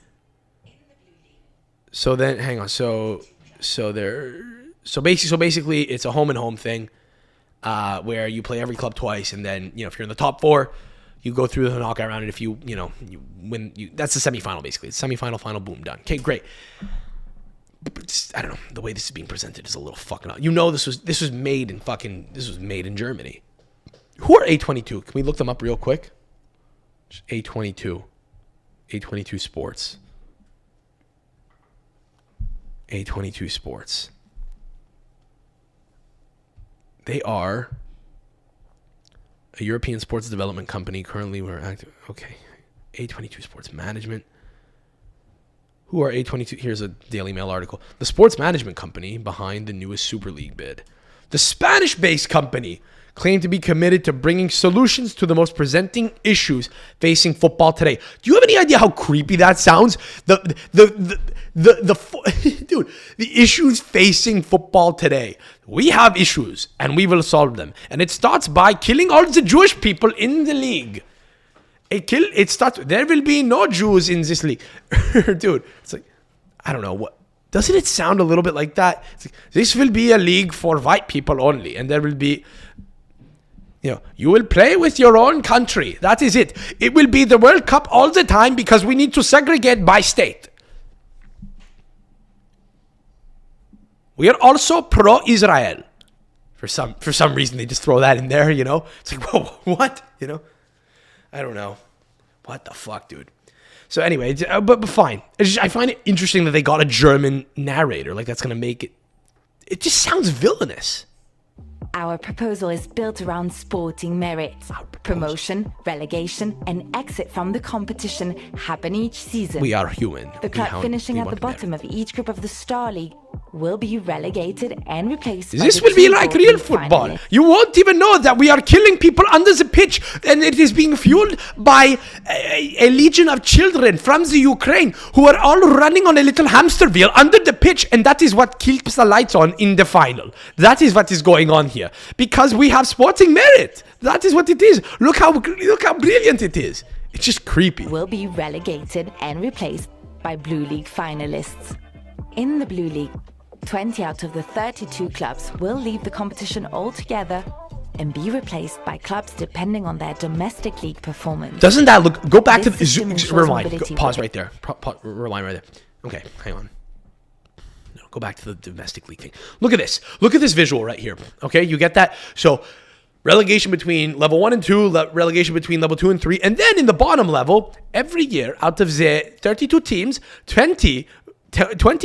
So then, hang on. So basically, it's a home and home thing, where you play every club twice, and then if you're in the top 4, you go through the knockout round, and if you win, that's the semifinal basically. It's semifinal, final, boom, done. Okay, great. But I don't know. The way this is being presented is a little fucking odd. This was made in Germany. Who are A22? Can we look them up real quick? Just A22 Sports. A22 Sports. They are a European sports development company. Currently, we're active. Okay. A22 Sports Management. Who are A22? Here's a Daily Mail article. The sports management company behind the newest Super League bid. The Spanish-based company claimed to be committed to bringing solutions to the most presenting issues facing football today. Do you have any idea how creepy that sounds? Dude, the issues facing football today. We have issues and we will solve them. And it starts by killing all the Jewish people in the league. There will be no Jews in this league. Dude, it's like, I don't know what. Doesn't it sound a little bit like that? It's like, this will be a league for white people only. And there will be, you will play with your own country. That is it. It will be the World Cup all the time because we need to segregate by state. We are also pro-Israel. For some reason, they just throw that in there, It's like, whoa, what? I don't know. What the fuck, dude? So anyway, but fine. I find it interesting that they got a German narrator. Like, that's going to make it... It just sounds villainous. Our proposal is built around sporting merits. Promotion, relegation, and exit from the competition happen each season. We are human. The club finishing at the bottom of each group of the Star League will be relegated and replaced by This the will be two like Gold real League football. finalists. You won't even know that we are killing people under the pitch, and it is being fueled by a legion of children from the Ukraine who are all running on a little hamster wheel under the pitch, and that is what keeps the lights on in the final. That is what is going on here, because we have sporting merit. That is what it is. Look how brilliant it is. It's just creepy. Will be relegated and replaced by Blue League finalists. In the Blue League, 20 out of the 32 clubs will leave the competition altogether and be replaced by clubs depending on their domestic league performance. Doesn't that look? Go back to This the system ensures rewind. mobility Pause with- right there. Rewind right there. Okay, hang on. No, go back to the domestic league thing. Look at this. Look at this visual right here. Okay, you get that? So relegation between level 1 and 2, relegation between level 2 and 3, and then in the bottom level, every year out of the 32 teams, 20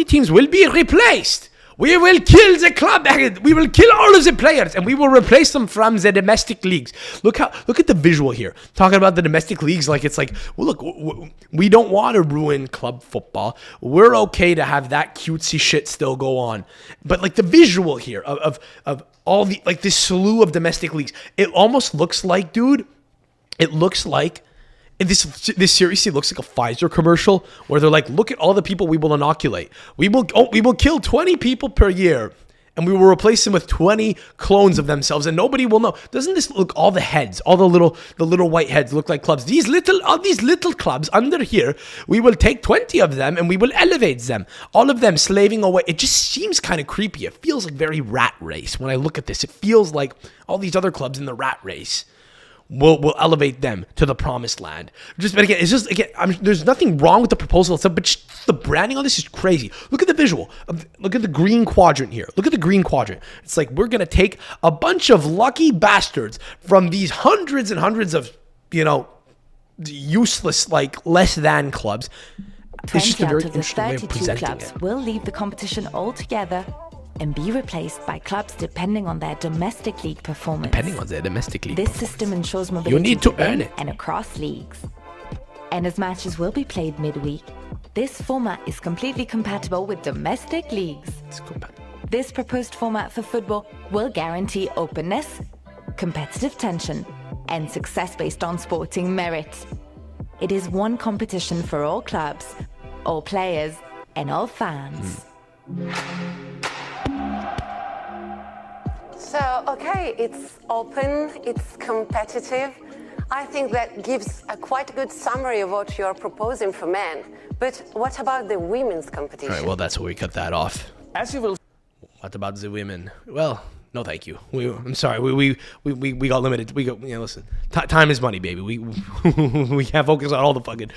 teams will be replaced. We will kill the club. We will kill all of the players, and we will replace them from the domestic leagues. Look at the visual here. Talking about the domestic leagues, like it's like, well, look, we don't want to ruin club football. We're okay to have that cutesy shit still go on, but like the visual here of all the like this slew of domestic leagues, it almost looks like, dude. It looks like. And this seriously looks like a Pfizer commercial where they're like, look at all the people we will inoculate. We will kill 20 people per year, and we will replace them with 20 clones of themselves, and nobody will know. Doesn't this look, all the heads, all the little white heads look like clubs? All these little clubs under here, we will take 20 of them and we will elevate them. All of them slaving away. It just seems kind of creepy. It feels like very rat race. When I look at this, it feels like all these other clubs in the rat race. We'll elevate them to the promised land. But again, it's just, there's nothing wrong with the proposal itself, but just the branding on this is crazy. Look at the visual. Look at the green quadrant here. Look at the green quadrant. It's like we're going to take a bunch of lucky bastards from these hundreds and hundreds of, useless, like, less than clubs. It's just 20 a very out of the interesting way of 32 presenting clubs it. will leave the competition altogether and be replaced by clubs depending on their domestic league performance. Depending on their domestic league. This system ensures mobility need to within earn it. and across leagues. And as matches will be played midweek, this format is completely compatible with domestic leagues. It's compatible. This proposed format for football will guarantee openness, competitive tension, and success based on sporting merit. It is one competition for all clubs, all players, and all fans. So, okay, it's open, it's competitive. I think that gives a quite good summary of what you're proposing for men. But what about the women's competition? All right, well, that's where we cut that off. As you will. What about the women? Well, no, thank you. I'm sorry. We got limited. We got. Listen. Time is money, baby. We can't focus on all the fucking.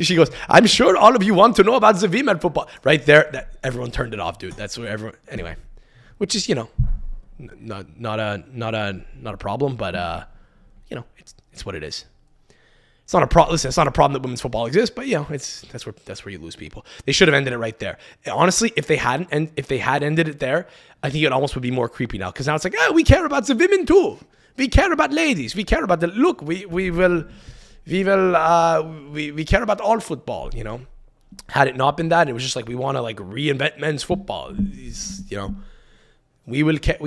She goes, I'm sure all of you want to know about the women football. Right there, that everyone turned it off, dude. That's where everyone. Anyway, which is not a problem, but it's what it is. It's not a problem. Listen, it's not a problem that women's football exists, but that's where you lose people. They should have ended it right there. Honestly, if they had ended it there, I think it almost would be more creepy now, because now it's like, we care about the women too. We care about ladies. We care about the look. We care about all football. Had it not been that, it was just like we want to like reinvent men's football. We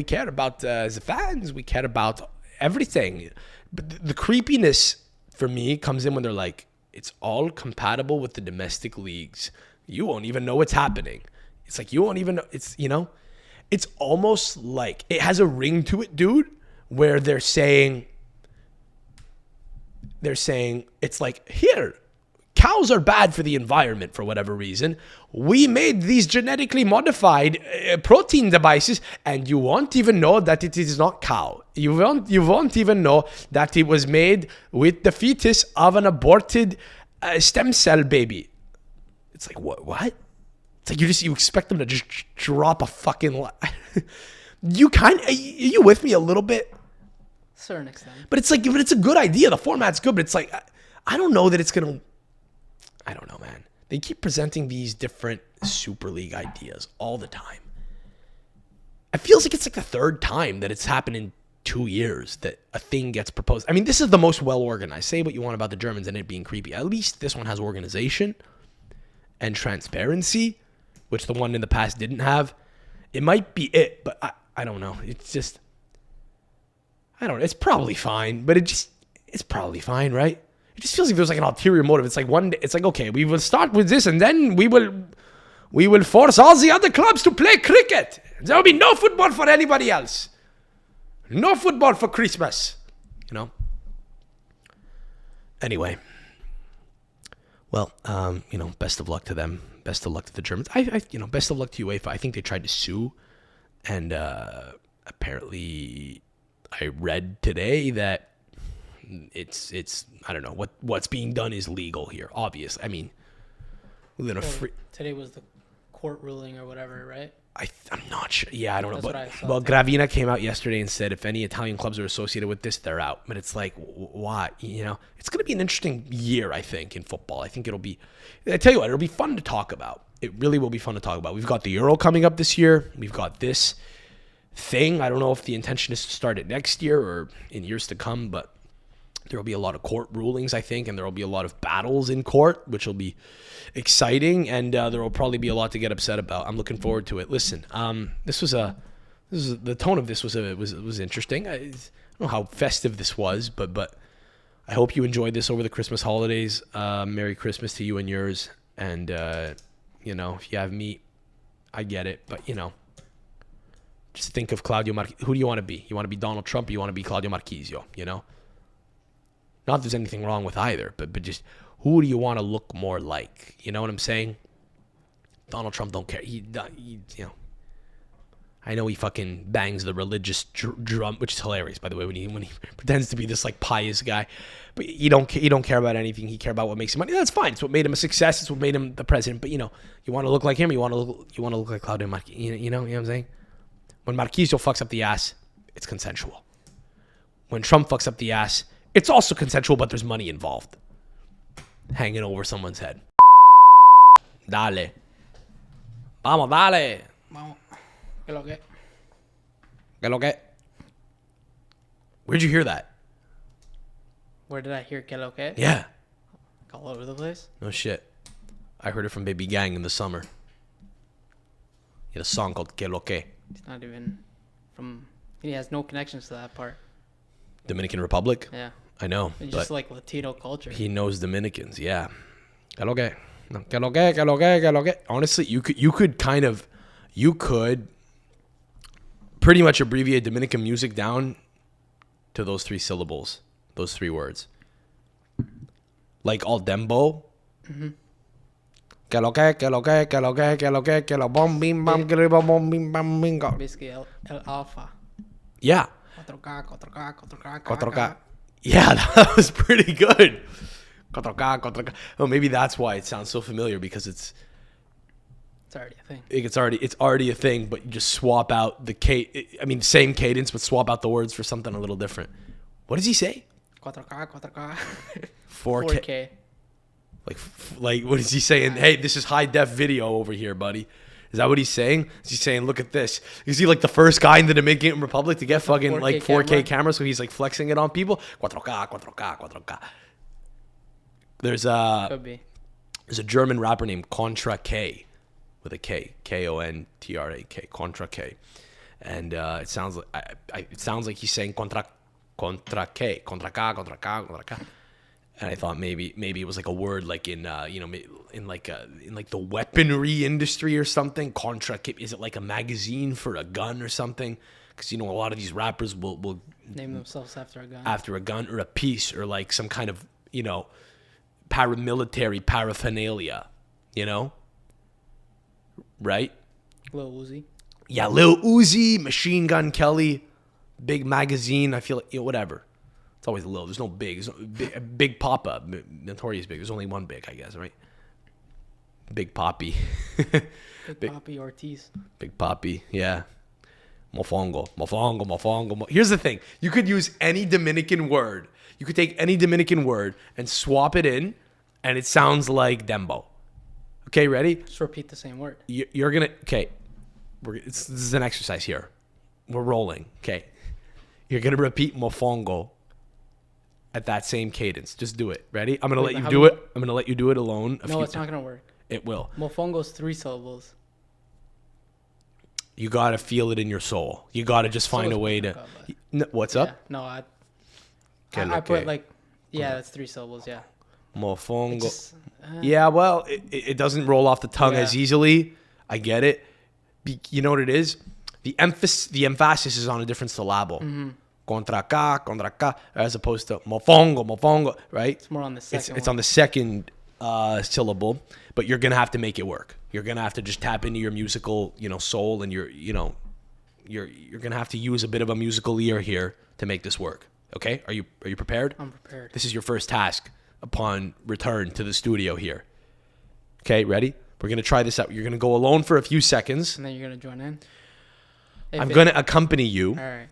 care about the fans. We care about everything. But the creepiness for me comes in when they're like, it's all compatible with the domestic leagues. You won't even know what's happening. It's like you won't even know. It's almost like it has a ring to it, dude, where they're saying it's like, here, cows are bad for the environment for whatever reason. We made these genetically modified protein devices, and you won't even know that it is not cow. You won't even know that it was made with the fetus of an aborted stem cell baby. It's like, what? It's like you expect them to just drop a fucking are you with me a little bit? Certain extent. But it's like, it's a good idea. The format's good, but it's like, I don't know that it's gonna. I don't know, man. They keep presenting these different Super League ideas all the time. It feels like it's like the third time that it's happened in 2 years that a thing gets proposed. I mean, this is the most well-organized. Say what you want about the Germans and it being creepy. At least this one has organization and transparency. which the one in the past didn't have. It might be it, but I don't know. It's just, I don't know. It's probably fine, but it's probably fine, right? It just feels like there's like an ulterior motive. It's like one day, it's like, okay, we will start with this and then we will force all the other clubs to play cricket. There will be no football for anybody else. No football for Christmas. You know? Anyway. Well, best of luck to them. Best of luck to the Germans. Best of luck to UEFA. I think they tried to sue. And apparently I read today that it's I don't know, what's being done is legal here. Obvious. I mean, within today was the court ruling or whatever, right? I'm not sure. Yeah, I don't know. That's what I saw. Well, Gravina came out yesterday and said if any Italian clubs are associated with this, they're out. But it's like, why? It's going to be an interesting year, I think, in football. I think I tell you what, it'll be fun to talk about. It really will be fun to talk about. We've got the Euro coming up this year. We've got this thing. I don't know if the intention is to start it next year or in years to come, but there will be a lot of court rulings, I think, and there will be a lot of battles in court, which will be exciting, and there will probably be a lot to get upset about. I'm looking forward to it. Listen, the tone of this was interesting. I don't know how festive this was, but I hope you enjoyed this over the Christmas holidays. Merry Christmas to you and yours. And if you have meat, I get it, but just think of Claudio Marchisio. Who do you want to be? You want to be Donald Trump, or you want to be Claudio Marchisio? Not that there's anything wrong with either, but just who do you want to look more like? You know what I'm saying? Donald Trump don't care. I know he fucking bangs the religious drum, which is hilarious, by the way, when he pretends to be this like pious guy. But you don't care about anything. He care about what makes him money. That's fine. It's what made him a success. It's what made him the president. But you want to look like him. You want to look like Claudio Marchisio. You know what I'm saying? When Marchisio fucks up the ass, it's consensual. When Trump fucks up the ass, it's also consensual, but there's money involved. Hanging over someone's head. Dale. Vamos, dale. Vamos. ¿Qué lo que? ¿Qué lo que? Where'd you hear that? Where did I hear ¿Qué lo que? Yeah. All over the place? No shit. I heard it from Baby Gang in the summer. He had a song called ¿Qué lo que? It's not even from... He has no connections to that part. Dominican Republic? Yeah. I know. It's just like Latino culture. He knows Dominicans, yeah. ¿Qué lo que? ¿Qué lo que? ¿Qué lo que? ¿Qué lo que? Honestly, you could pretty much abbreviate Dominican music down to those 3 syllables, those 3 words. Like all Dembow. Mm-hmm. ¿Qué lo que? ¿Qué lo que? ¿Qué lo que? ¿Qué lo que? ¿Qué lo bom bim bam que bom bim bam bingo? Basically El Alfa. Yeah. 4K. 4K. Yeah, that was pretty good. 4K. Oh, maybe that's why it sounds so familiar, because it's already a thing. It's already a thing, but you just swap out the same cadence, but swap out the words for something a little different. What does he say? 4K. 4K. Like what is he saying? Hey, this is high def video over here, buddy. Is that what he's saying? Is he saying, look at this? Is he like the first guy in the Dominican Republic to get fucking 4K like 4K camera? So he's like flexing it on people? 4K. There's a German rapper named Contra K with a K, Kontrake, Contra K, and it sounds like he's saying Contra K. And I thought maybe it was like a word like in the weaponry industry or something. Contra K, is it like a magazine for a gun or something? Because a lot of these rappers will name themselves after a gun, or a piece, or like some kind of paramilitary paraphernalia, right? Lil Uzi. Yeah, Lil Uzi, Machine Gun Kelly, big magazine. I feel like whatever. It's always Lil. There's no big. There's no big Papa, notorious big. There's only one big, I guess, right? Big Papi. Big Papi Ortiz. Big Papi, yeah. Mofongo. Here's the thing. You could use any Dominican word. You could take any Dominican word and swap it in, and it sounds like Dembow. Okay, ready? Just repeat the same word. You're going to... Okay. This is an exercise here. We're rolling. Okay. You're going to repeat mofongo at that same cadence. Just do it. Ready? I'm going to let you do it. I'm going to let you do it alone. No, it's not going to work. It will. Mofongo's 3 syllables. You got to feel it in your soul. You got to just find a way to... What's up? No, I Okay. put like... Yeah, that's 3 syllables, yeah. Mofongo. Just, Yeah, well, it doesn't roll off the tongue as easily. I get it. You know what it is? The emphasis is on a different syllable. Contra ca, as opposed to mofongo, right? It's more on the second It's on the second syllable, but you're gonna have to make it work. You're gonna have to just tap into your musical, soul, and you're gonna have to use a bit of a musical ear here to make this work. Okay? Are you prepared? I'm prepared. This is your first task upon return to the studio here. Okay, ready? We're going to try this out. You're going to go alone for a few seconds. And then you're going to join in? I'm going to accompany you. All right.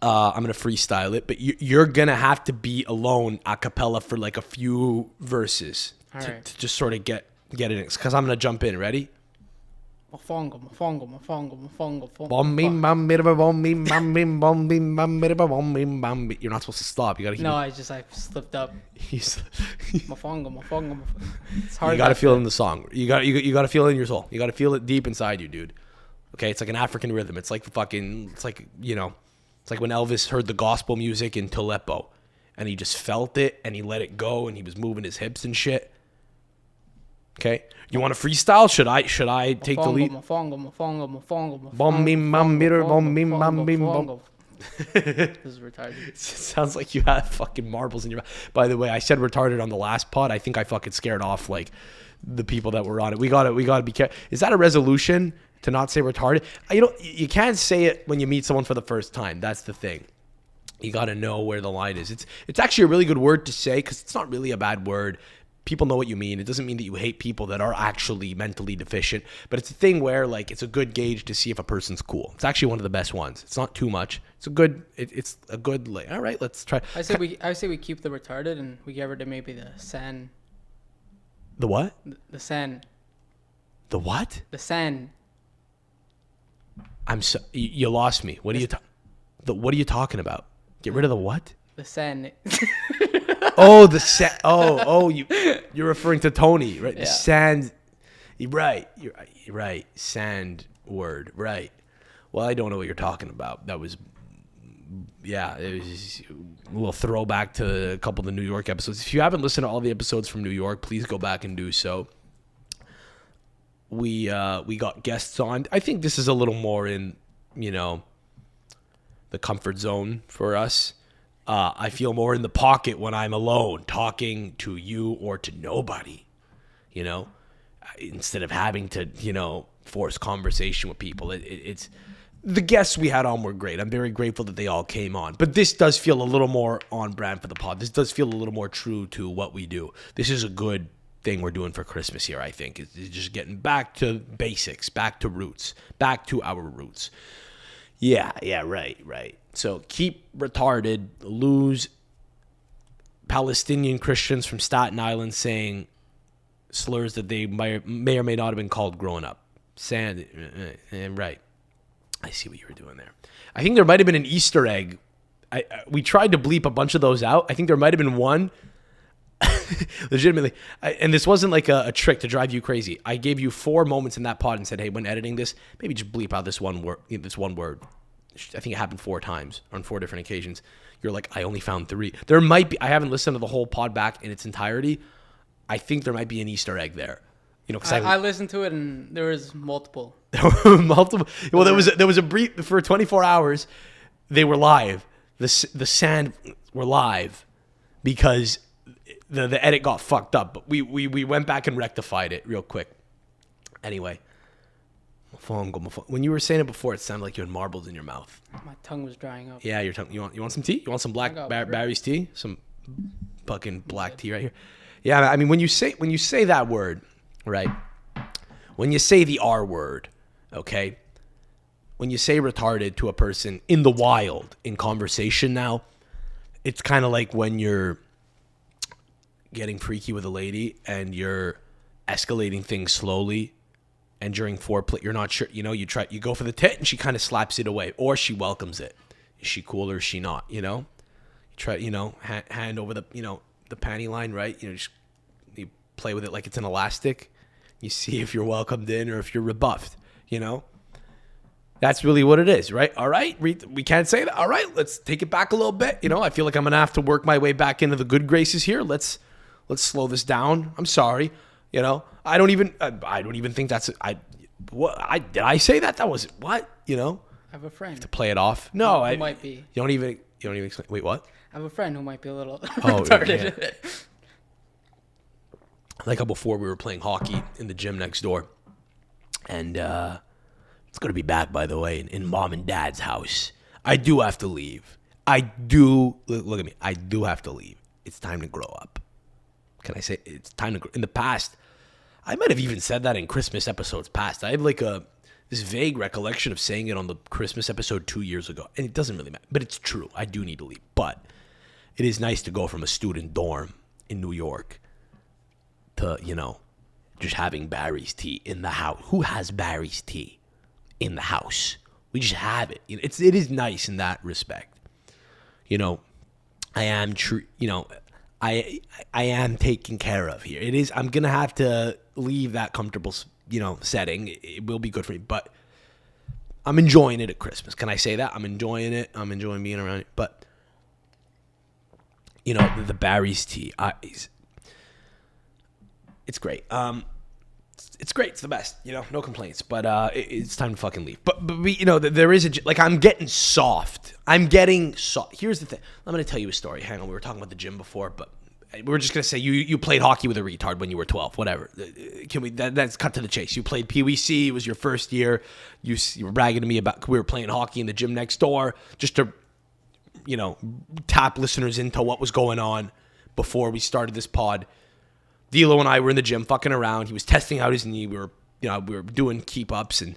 I'm going to freestyle it, but you're going to have to be alone a cappella for like a few verses to just sort of get it in. Because I'm going to jump in. Ready? Mofongo. You're not supposed to stop. You got to keep No, I slipped up. Mofongo. It's hard. You got to feel it in the song. You got to feel it in your soul. You got to feel it deep inside you, dude. Okay, it's like an African rhythm. It's like it's like when Elvis heard the gospel music in Aleppo, and he just felt it and he let it go and he was moving his hips and shit. Okay, you want to freestyle? Should I take the lead? This is retarded. It sounds like you have fucking marbles in your mouth. By the way, I said retarded on the last pod. I think I fucking scared off like the people that were on it. We got to be careful. Is that a resolution to not say retarded? You can't say it when you meet someone for the first time. That's the thing. You got to know where the line is. It's actually a really good word to say because it's not really a bad word. People know what you mean. It doesn't mean that you hate people that are actually mentally deficient, but it's a thing where like it's a good gauge to see if a person's cool. It's actually one of the best ones. It's not too much. It's a good like, all right, let's try. I say we keep the retarded and we get rid of maybe the san. The what? The san. The what? The san. You lost me. What are you talking about? Get rid of the what? The san. Oh, the sand. Oh, you're referring to Tony, right? The sand. You're right. You're right. Sand word. Right. Well, I don't know what you're talking about. That was, it was a little throwback to a couple of the New York episodes. If you haven't listened to all the episodes from New York, please go back and do so. We got guests on. I think this is a little more in, the comfort zone for us. I feel more in the pocket when I'm alone talking to you or to nobody, instead of having to, force conversation with people. It's the guests we had on were great. I'm very grateful that they all came on, but this does feel a little more on brand for the pod. This does feel a little more true to what we do. This is a good thing we're doing for Christmas here, I think. It's just getting back to basics, back to roots, back to our roots. Yeah, right. So keep retarded, lose Palestinian Christians from Staten Island saying slurs that they may or may not have been called growing up. Right. I see what you were doing there. I think there might have been an Easter egg. We tried to bleep a bunch of those out. I think there might have been one. Legitimately. And this wasn't like a trick to drive you crazy. I gave you 4 moments in that pod and said, hey, when editing this, maybe just bleep out this one word. I think it happened 4 times on 4 different occasions. You're like, I only found 3. There might be, I haven't listened to the whole pod back in its entirety. I think there might be an Easter egg there. Because I listened to it and there was multiple. Multiple. Well, there was a brief for 24 hours. They were live. The sand were live because the edit got fucked up. But we went back and rectified it real quick. Anyway, when you were saying it before, it sounded like you had marbles in your mouth. My tongue was drying up. Yeah, your tongue. You want some tea? You want some black Barry's tea? Some fucking black tea right here. Yeah, I mean when you say that word, right? When you say the R word, okay? When you say retarded to a person in the wild, in conversation now, it's kind of like when you're getting freaky with a lady and you're escalating things slowly, and during foreplay, you're not sure, you go for the tit and she kind of slaps it away, or she welcomes it. Is she cool or is she not, You try, hand over the, the panty line, right? Just you play with it like it's an elastic. You see if you're welcomed in or if you're rebuffed, That's really what it is, right? All right, we can't say that. All right, let's take it back a little bit. You know, I feel like I'm gonna have to work my way back into the good graces here. Let's slow this down. I'm sorry. You know, I don't even think that's did I say that? That was what? You know, I have a friend to play it off. No, who might be. You don't even explain. Wait, what? I have a friend who might be a little Oh, retarded. yeah. Like how before we were playing hockey in the gym next door, and it's going to be back, by the way, in mom and dad's house. I do have to leave. Look at me. I do have to leave. It's time to grow up. Can I say it's time to grow? In the past, I might have even said that in Christmas episodes past. I have like this vague recollection of saying it on the Christmas episode 2 years ago. And it doesn't really matter. But it's true. I do need to leave. But it is nice to go from a student dorm in New York to, you know, just having Barry's tea in the house. Who has Barry's tea in the house? We just have it. It is nice in that respect. You know, I am true. You know, I am taken care of here. It is. I'm gonna have to leave that comfortable, you know, setting. It will be good for me, but I'm enjoying it at Christmas. Can I say that? I'm enjoying it. I'm enjoying being around it. But you know, the Barry's tea. It's great. It's great. It's the best. You know, no complaints. But it's time to fucking leave. But you know, there is I'm getting soft. I'm getting soft. Here's the thing. I'm gonna tell you a story. Hang on. We were talking about the gym before, but we were just gonna say you played hockey with a retard when you were 12. Whatever. Can we? That's cut to the chase. You played PWC. It was your first year. You were bragging to me about we were playing hockey in the gym next door. Just to, you know, tap listeners into what was going on before we started this pod. D'Lo and I were in the gym fucking around. He was testing out his knee. We were doing keep ups, and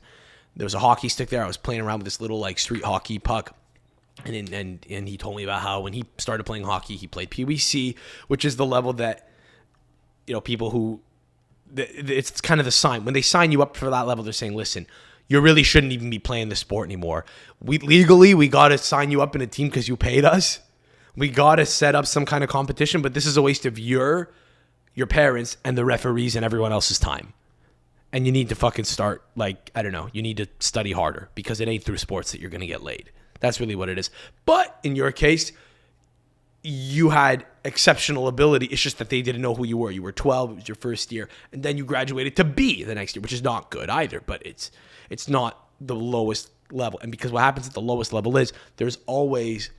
there was a hockey stick there. I was playing around with this little like street hockey puck, and he told me about how when he started playing hockey, he played PWC, which is the level that, you know, people who it's kind of the sign when they sign you up for that level. They're saying, listen, you really shouldn't even be playing the sport anymore. We got to sign you up in a team because you paid us. We got to set up some kind of competition, but this is a waste of your parents and the referees and everyone else's time. And you need to fucking start, like, I don't know, you need to study harder because it ain't through sports that you're going to get laid. That's really what it is. But in your case, you had exceptional ability. It's just that they didn't know who you were. You were 12. It was your first year. And then you graduated to B the next year, which is not good either. But it's not the lowest level. And because what happens at the lowest level is there's always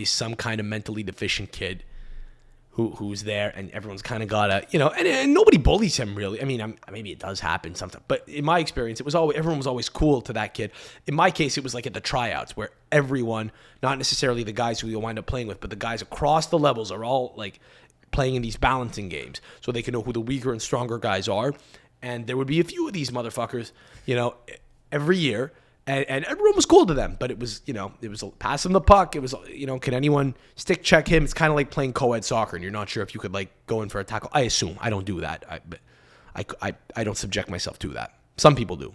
some kind of mentally deficient kid who's there, and everyone's kind of got to, you know, and nobody bullies him really. I mean, maybe it does happen sometimes, but in my experience, everyone was always cool to that kid. In my case, it was like at the tryouts where everyone, not necessarily the guys who you'll wind up playing with, but the guys across the levels are all like playing in these balancing games so they can know who the weaker and stronger guys are. And there would be a few of these motherfuckers, you know, every year. And everyone was cool to them, but it was, you know, it was pass them the puck. It was, you know, can anyone stick check him? It's kind of like playing co-ed soccer, and you're not sure if you could like go in for a tackle. I assume I don't do that, but I don't subject myself to that. Some people do.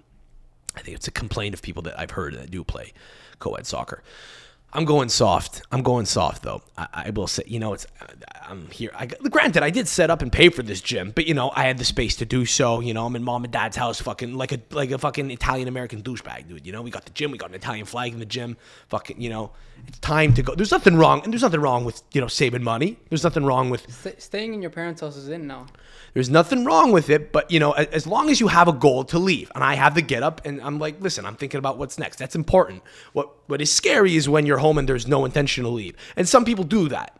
I think it's a complaint of people that I've heard that do play co-ed soccer. I'm going soft though. I will say, you know, I'm here. Granted, I did set up and pay for this gym, but you know, I had the space to do so. You know, I'm in mom and dad's house, fucking like a fucking Italian American douchebag, dude. You know, we got the gym, we got an Italian flag in the gym. Fucking, you know, it's time to go. There's nothing wrong with, you know, saving money. There's nothing wrong with staying in your parents' house is in now. There's nothing wrong with it, but you know, as long as you have a goal to leave, and I have the get up, and I'm like, listen, I'm thinking about what's next. That's important. What is scary is when you're home and there's no intention to leave, and some people do that.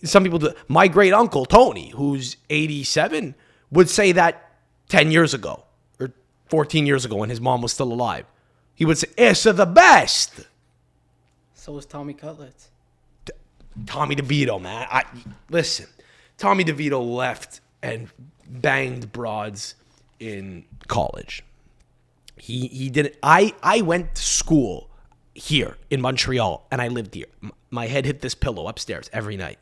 Some people do. My great uncle Tony, who's 87, would say that 10 years ago or 14 years ago when his mom was still alive. He would say, "It's the best." So was Tommy Cutlets. Tommy DeVito, man. Listen, Tommy DeVito left and banged broads in college. He didn't. I went to school here in Montreal, and I lived here. My head hit this pillow upstairs every night.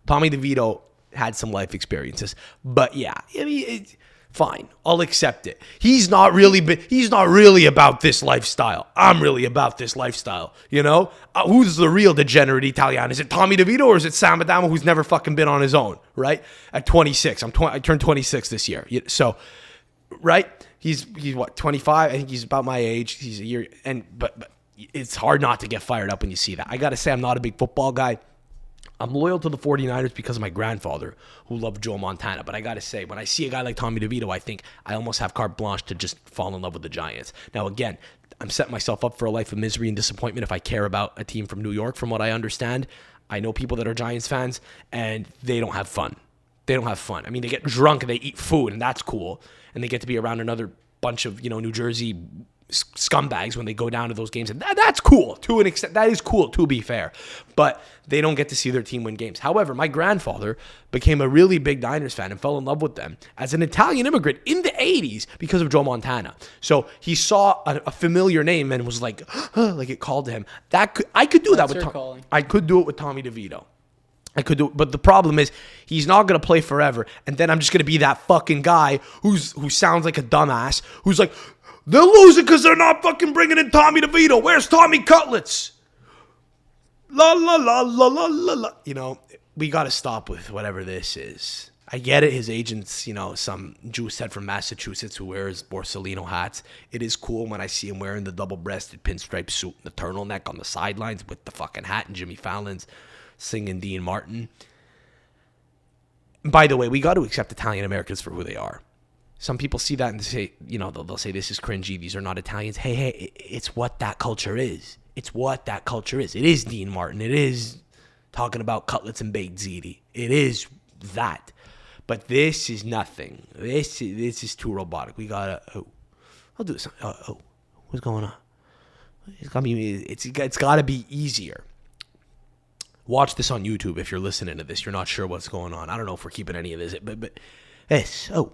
Tommy DeVito had some life experiences, but yeah, I mean, fine, I'll accept it. He's not really about this lifestyle. I'm really about this lifestyle. You know, who's the real degenerate Italian? Is it Tommy DeVito or is it Sam Adamo, who's never fucking been on his own? Right? At 26, I turned 26 this year. So, right? He's what, 25? I think he's about my age. He's a year, but it's hard not to get fired up when you see that. I got to say, I'm not a big football guy. I'm loyal to the 49ers because of my grandfather who loved Joe Montana. But I got to say, when I see a guy like Tommy DeVito, I think I almost have carte blanche to just fall in love with the Giants. Now, again, I'm setting myself up for a life of misery and disappointment if I care about a team from New York, from what I understand. I know people that are Giants fans, and they don't have fun. They don't have fun. I mean, they get drunk and they eat food, and that's cool. And they get to be around another bunch of, New Jersey scumbags when they go down to those games. And that's cool to an extent. That is cool, to be fair. But they don't get to see their team win games. However, my grandfather became a really big Niners fan and fell in love with them as an Italian immigrant in the 80s because of Joe Montana. So he saw a familiar name and was like, like it called to him. I could do that with I could do it with Tommy DeVito. I could do it, but the problem is he's not going to play forever, and then I'm just going to be that fucking guy who sounds like a dumbass, who's like, they're losing because they're not fucking bringing in Tommy DeVito. Where's Tommy Cutlets? La, la, la, la, la, la, la. We got to stop with whatever this is. I get it. His agent's, some Jewish head from Massachusetts who wears Borsalino hats. It is cool when I see him wearing the double-breasted pinstripe suit and the turtleneck on the sidelines with the fucking hat and Jimmy Fallon's singing Dean Martin. By the way, we got to accept Italian Americans for who they are. Some people see that and say, they'll say this is cringy. These are not Italians. Hey, it's what that culture is. It's what that culture is. It is Dean Martin. It is talking about cutlets and baked ziti. It is that. But this is nothing. This is too robotic. We gotta. I'll do this. What's going on? It's gotta be easier. Watch this on YouTube if you're listening to this. You're not sure what's going on. I don't know if we're keeping any of this, but yes. Ma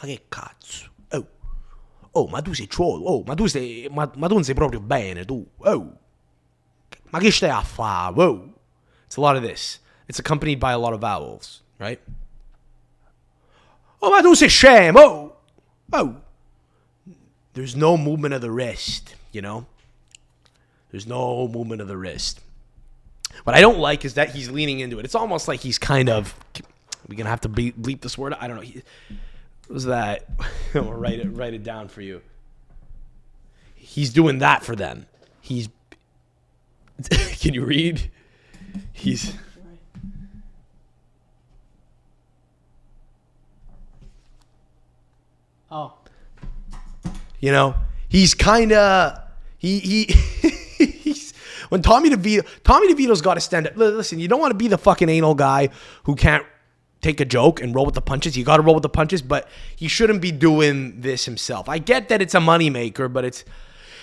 che cazzo? Ma tu sei ciolo. Ma tu non sei proprio bene, tu. Ma che stai a fare? It's a lot of this. It's accompanied by a lot of vowels, right? Ma tu sei scemo. There's no movement of the wrist, There's no movement of the wrist. What I don't like is that he's leaning into it. It's almost like he's kind of... We're going to have to bleep this word. I don't know. What was that? I'll write it down for you. He's doing that for them. He's... Can you read? He's... Oh. He's kind of... He's... When Tommy DeVito's got to stand up. Listen, you don't want to be the fucking anal guy who can't take a joke and roll with the punches. You got to roll with the punches, but he shouldn't be doing this himself. I get that it's a moneymaker, but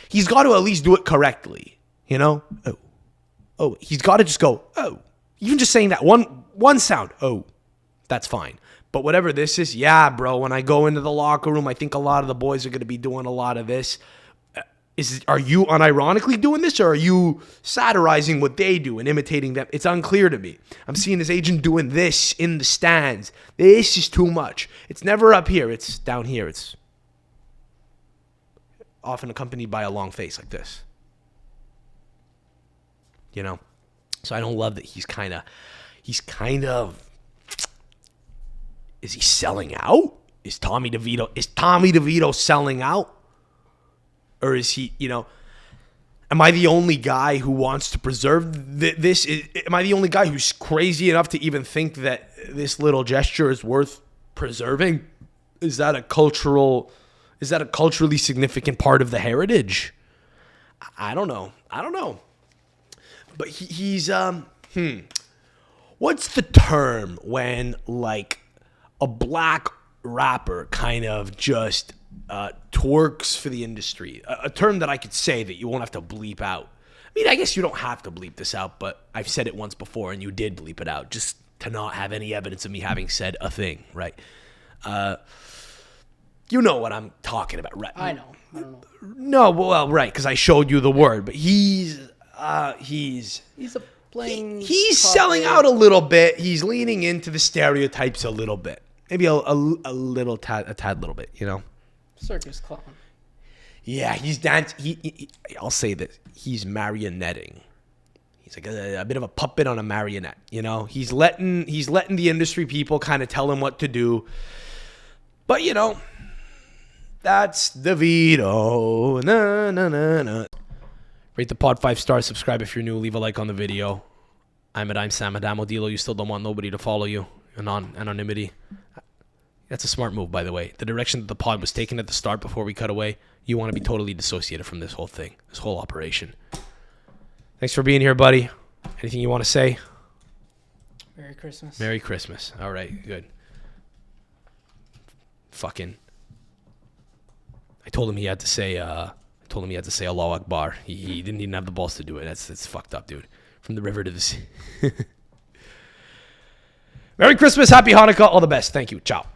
he's got to at least do it correctly. He's got to just go, Even just saying that one sound, that's fine. But whatever this is, yeah, bro, when I go into the locker room, I think a lot of the boys are going to be doing a lot of this. Are you unironically doing this, or are you satirizing what they do and imitating them? It's unclear to me. I'm seeing this agent doing this in the stands. This is too much. It's never up here. It's down here. It's often accompanied by a long face like this. So I don't love that he's kind of, is he selling out? Is Tommy DeVito selling out? Or is he, am I the only guy who wants to preserve this? Am I the only guy who's crazy enough to even think that this little gesture is worth preserving? Is that a culturally significant part of the heritage? I don't know. But he's, what's the term when like a black rapper kind of just twerks for the industry? A term that I could say that you won't have to bleep out. I mean, I guess you don't have to bleep this out, but I've said it once before and you did bleep it out just to not have any evidence of me having said a thing, right? You know what I'm talking about, right? I know. I don't know. No, well, right, because I showed you the word, but he's selling out a little bit. He's leaning into the stereotypes a little bit. Maybe a tad little bit, Circus clown. Yeah, he's dancing. I'll say this: he's marionetting. He's like a bit of a puppet on a marionette. He's letting the industry people kind of tell him what to do. But That's DeVito. Na, na, na, na. Rate the pod 5 stars. Subscribe if you're new. Leave a like on the video. I'm Sam Adamo. Dilo, you still don't want nobody to follow you. Anonymity. That's a smart move, by the way. The direction that the pod was taken at the start before we cut away, you want to be totally dissociated from this whole thing, this whole operation. Thanks for being here, buddy. Anything you want to say? Merry Christmas. Merry Christmas. All right, good. Fucking. I told him he had to say Allahu Akbar. He didn't even have the balls to do it. That's fucked up, dude. From the river to the sea. Merry Christmas, Happy Hanukkah, all the best. Thank you. Ciao.